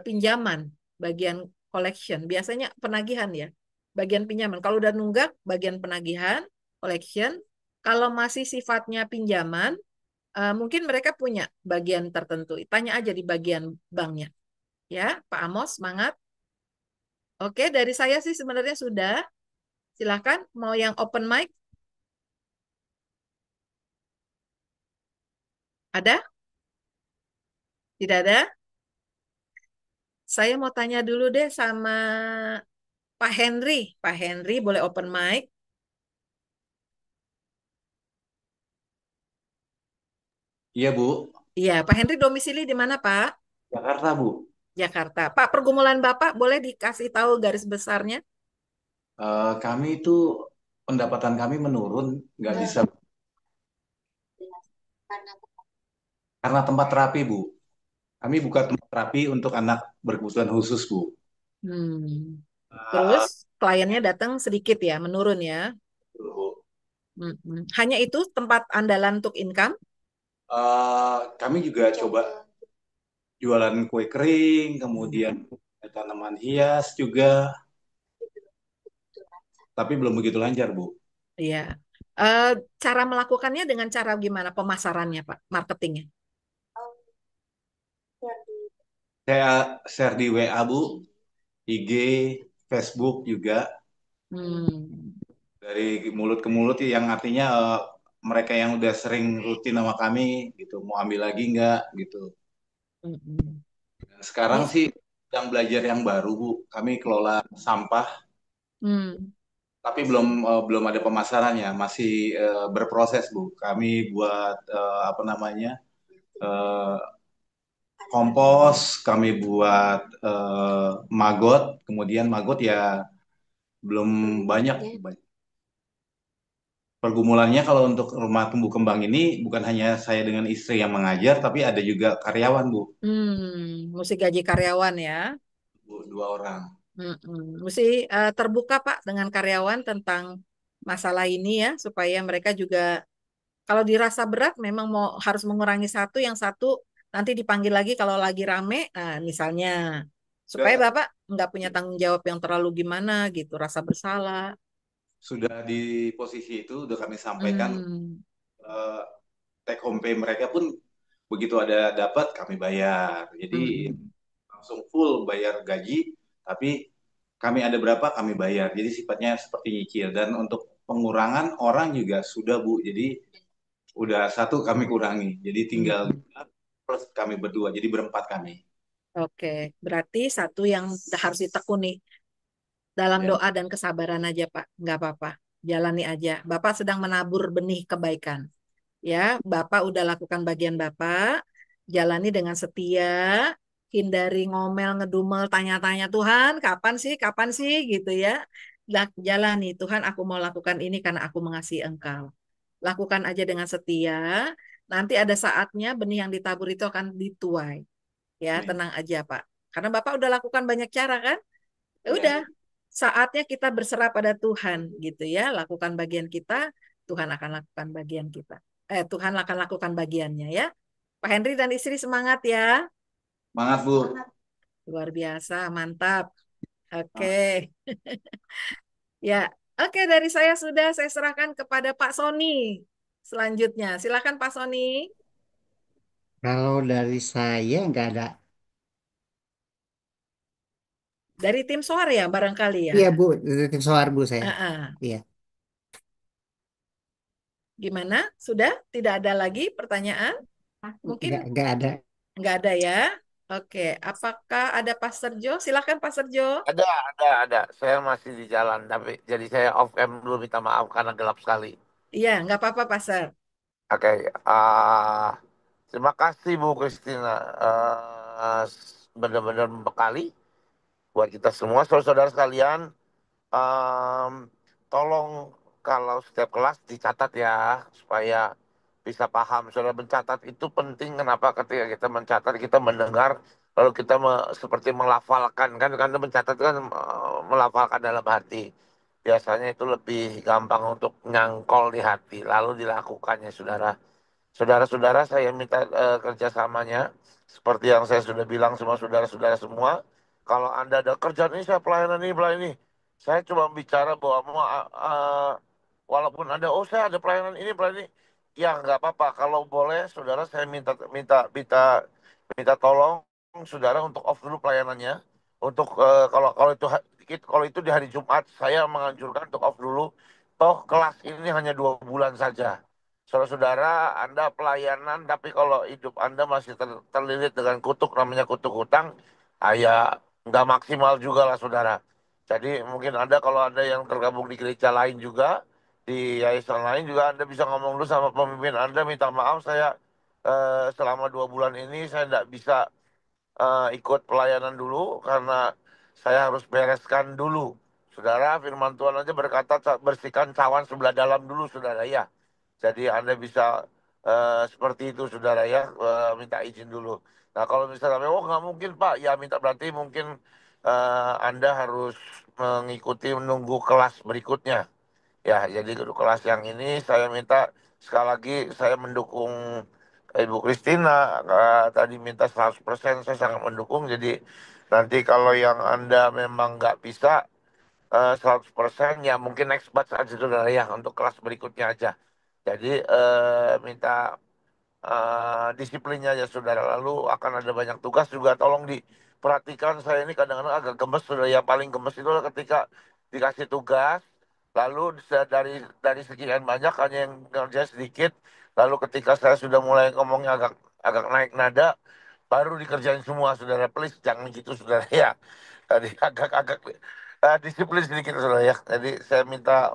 pinjaman, bagian collection. Biasanya penagihan ya. Bagian pinjaman. Kalau udah nunggak, bagian penagihan, collection. Kalau masih sifatnya pinjaman, mungkin mereka punya bagian tertentu. Tanya aja di bagian banknya. Ya, Pak Amos, semangat. Oke, dari saya sih sebenarnya sudah. Silakan, mau yang open mic? Ada? Tidak ada? Saya mau tanya dulu deh sama Pak Henry. Pak Henry boleh open mic? Iya Bu, Iya, Pak Henry domisili di mana, Pak? Jakarta Bu. Jakarta. Pak, pergumulan Bapak boleh dikasih tahu garis besarnya? Kami itu pendapatan kami menurun, nggak bisa karena tempat terapi Bu. Kami buka tempat terapi untuk anak berkebutuhan khusus Bu. Hmm. Terus Eh, kliennya datang sedikit ya, menurun ya. Hanya itu tempat andalan untuk income? kami juga coba jualan kue kering, kemudian tanaman hias juga, tapi belum begitu lancar Bu. Iya. Eh, Cara melakukannya dengan cara gimana pemasarannya, Pak? Marketingnya? Saya share di WA Bu, IG, Facebook juga. Hmm. Dari mulut ke mulut yang artinya mereka yang udah sering rutin sama kami gitu mau ambil lagi nggak gitu. Mm-mm. Nah, sekarang Ini, sih sedang belajar yang baru Bu, kami kelola sampah hmm. tapi belum ada pemasarannya, masih berproses Bu. Kami buat apa namanya, eh, kompos, kami buat maggot, kemudian maggot ya belum banyak. Pergumulannya kalau untuk rumah tumbuh kembang ini bukan hanya saya dengan istri yang mengajar, tapi ada juga karyawan, Bu. Mesti gaji karyawan ya. Bu, 2 orang. Mesti terbuka Pak dengan karyawan tentang masalah ini ya, supaya mereka juga kalau dirasa berat memang mau harus mengurangi satu, yang satu nanti dipanggil lagi kalau lagi rame, nah misalnya supaya Sudah, Bapak nggak punya tanggung jawab yang terlalu gimana gitu, rasa bersalah. sudah di posisi itu, sudah kami sampaikan Hmm, eh, take home pay mereka pun begitu ada dapat kami bayar. Jadi hmm, langsung full bayar gaji, tapi kami ada berapa kami bayar. Jadi sifatnya seperti nyicil. Dan untuk pengurangan orang juga sudah Bu. Jadi udah satu kami kurangi. Jadi tinggal hmm. plus kami berdua. Jadi berempat kami. Oke, berarti satu yang harus ditekuni dalam Ya. doa dan kesabaran aja Pak, nggak apa-apa, jalani aja. Bapak sedang menabur benih kebaikan. Ya, Bapak udah lakukan bagian Bapak, jalani dengan setia, hindari ngomel, ngedumel, tanya-tanya Tuhan, kapan sih gitu ya. jalani, Tuhan aku mau lakukan ini karena aku mengasihi Engkau. Lakukan aja dengan setia. Nanti ada saatnya benih yang ditabur itu akan dituai. Ya, Amin. tenang aja, Pak. Karena Bapak udah lakukan banyak cara kan? Ya Iya. udah, saatnya kita berserah pada Tuhan gitu ya. Lakukan bagian kita, Tuhan akan lakukan bagian kita. Tuhan akan lakukan bagiannya ya. Pak Henry dan istri semangat ya. Semangat, Bu. Luar biasa, mantap. Oke. Nah, Ya, oke dari saya sudah saya serahkan kepada Pak Sony. Selanjutnya, silakan Pak Sony. Kalau dari saya nggak ada. Dari tim SOAR ya barangkali ya. Iya Bu, detektif soar Bu saya. Ah, ah. Iya. Gimana? Sudah? Tidak ada lagi pertanyaan? Mungkin Nggak ada. nggak ada ya. Oke, apakah ada Pastor Jo? Silakan Pastor Jo. Ada. Saya masih di jalan, tapi jadi saya off cam dulu, minta maaf karena gelap sekali. Iya, nggak apa-apa Pastor. Oke, terima kasih Bu Christina. Benar-benar membekali buat kita semua, saudara-saudara sekalian. Em, Tolong kalau setiap kelas dicatat ya, supaya bisa paham. Saudara, mencatat itu penting. Kenapa? Ketika kita mencatat, kita mendengar, lalu kita seperti melafalkan. Kan mencatat kan melafalkan dalam hati. Biasanya itu lebih gampang untuk nyangkol di hati, lalu dilakukannya, saudara. Saudara-saudara, saya minta kerjasamanya. Seperti yang saya sudah bilang sama saudara-saudara semua. Kalau Anda ada kerjaan ini, saya pelayanan ini, pelayanan ini. Saya cuma bicara bahwa walaupun Anda, oh saya ada pelayanan ini, pelayanan ini. Ya nggak apa-apa. Kalau boleh, saudara, saya minta tolong saudara untuk off dulu pelayanannya. Untuk kalau itu di hari Jumat, saya menganjurkan untuk off dulu. Toh kelas ini hanya 2 bulan saja. Saudara-saudara, Anda pelayanan, tapi kalau hidup Anda masih terlilit dengan kutuk, namanya kutuk hutang, ya nggak maksimal juga lah, saudara. Jadi mungkin Anda, kalau Anda yang tergabung di gereja lain juga, di yayasan lain juga, Anda bisa ngomong dulu sama pemimpin Anda, minta maaf, saya selama 2 bulan ini saya tidak bisa ikut pelayanan dulu karena saya harus bereskan dulu. Saudara, firman Tuhan aja berkata, bersihkan cawan sebelah dalam dulu, saudara ya. Jadi Anda bisa seperti itu, saudara ya, minta izin dulu. Nah, kalau misalnya, oh nggak mungkin Pak, ya minta, berarti mungkin Anda harus mengikuti, menunggu kelas berikutnya. Ya, jadi untuk kelas yang ini saya minta sekali lagi, saya mendukung Ibu Christina, tadi minta 100%, saya sangat mendukung. Jadi nanti kalau yang Anda memang nggak bisa 100%, ya mungkin next batch aja, saudara ya, untuk kelas berikutnya aja. Jadi minta disiplinnya ya, saudara. Lalu akan ada banyak tugas juga, tolong diperhatikan. Saya ini kadang-kadang agak gemes, saudara. Yang paling gemes itu adalah ketika dikasih tugas, lalu dari sekian banyak hanya yang ngerjain sedikit. Lalu ketika saya sudah mulai ngomongnya agak agak naik nada, baru dikerjain semua, saudara. Please jangan gitu, saudara ya. Tadi agak-agak disiplin sedikit, saudara ya. Jadi saya minta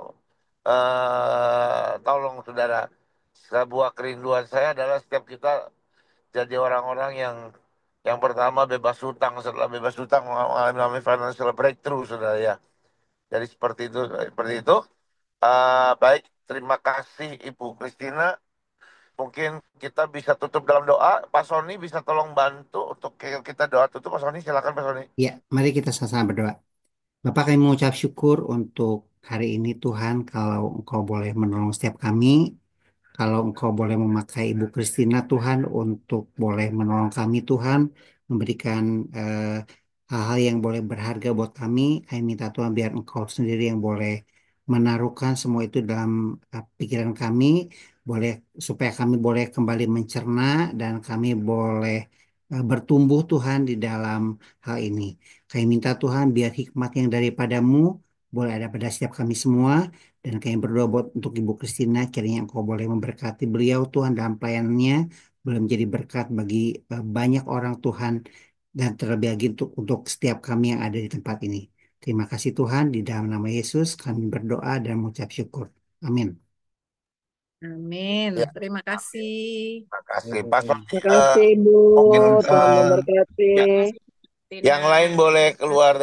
tolong, saudara. Sebuah kerinduan saya adalah setiap kita jadi orang-orang yang pertama bebas hutang, setelah bebas hutang mengalami financial breakthrough, saudara ya. Jadi seperti itu, seperti itu. Baik, terima kasih Ibu Christina. Mungkin kita bisa tutup dalam doa. Pak Sony bisa tolong bantu untuk kita doa tutup. Pak Sony, silakan Pak Sony. Ya, mari kita sama-sama berdoa. Bapak, kami mengucap syukur untuk hari ini Tuhan, kalau Engkau boleh menolong setiap kami, kalau Engkau boleh memakai Ibu Christina Tuhan untuk boleh menolong kami Tuhan, memberikan hal-hal yang boleh berharga buat kami minta Tuhan biar Engkau sendiri yang boleh menaruhkan semua itu dalam pikiran kami, boleh supaya kami boleh kembali mencerna dan kami boleh bertumbuh Tuhan di dalam hal ini. Kami minta Tuhan biar hikmat yang daripadamu boleh ada pada setiap kami semua, dan kami berdoa buat untuk Ibu Christina, kiranya Engkau boleh memberkati beliau Tuhan dalam pelayanannya, boleh menjadi berkat bagi banyak orang Tuhan, dan terlebih lagi untuk setiap kami yang ada di tempat ini. Terima kasih Tuhan, di dalam nama Yesus kami berdoa dan mengucap syukur. Amin. Amin. Ya, Terima kasih. terima kasih. Pak Sony, Terima kasih, Bu. mungkin Tuhan memberkati. ya, yang lain boleh keluar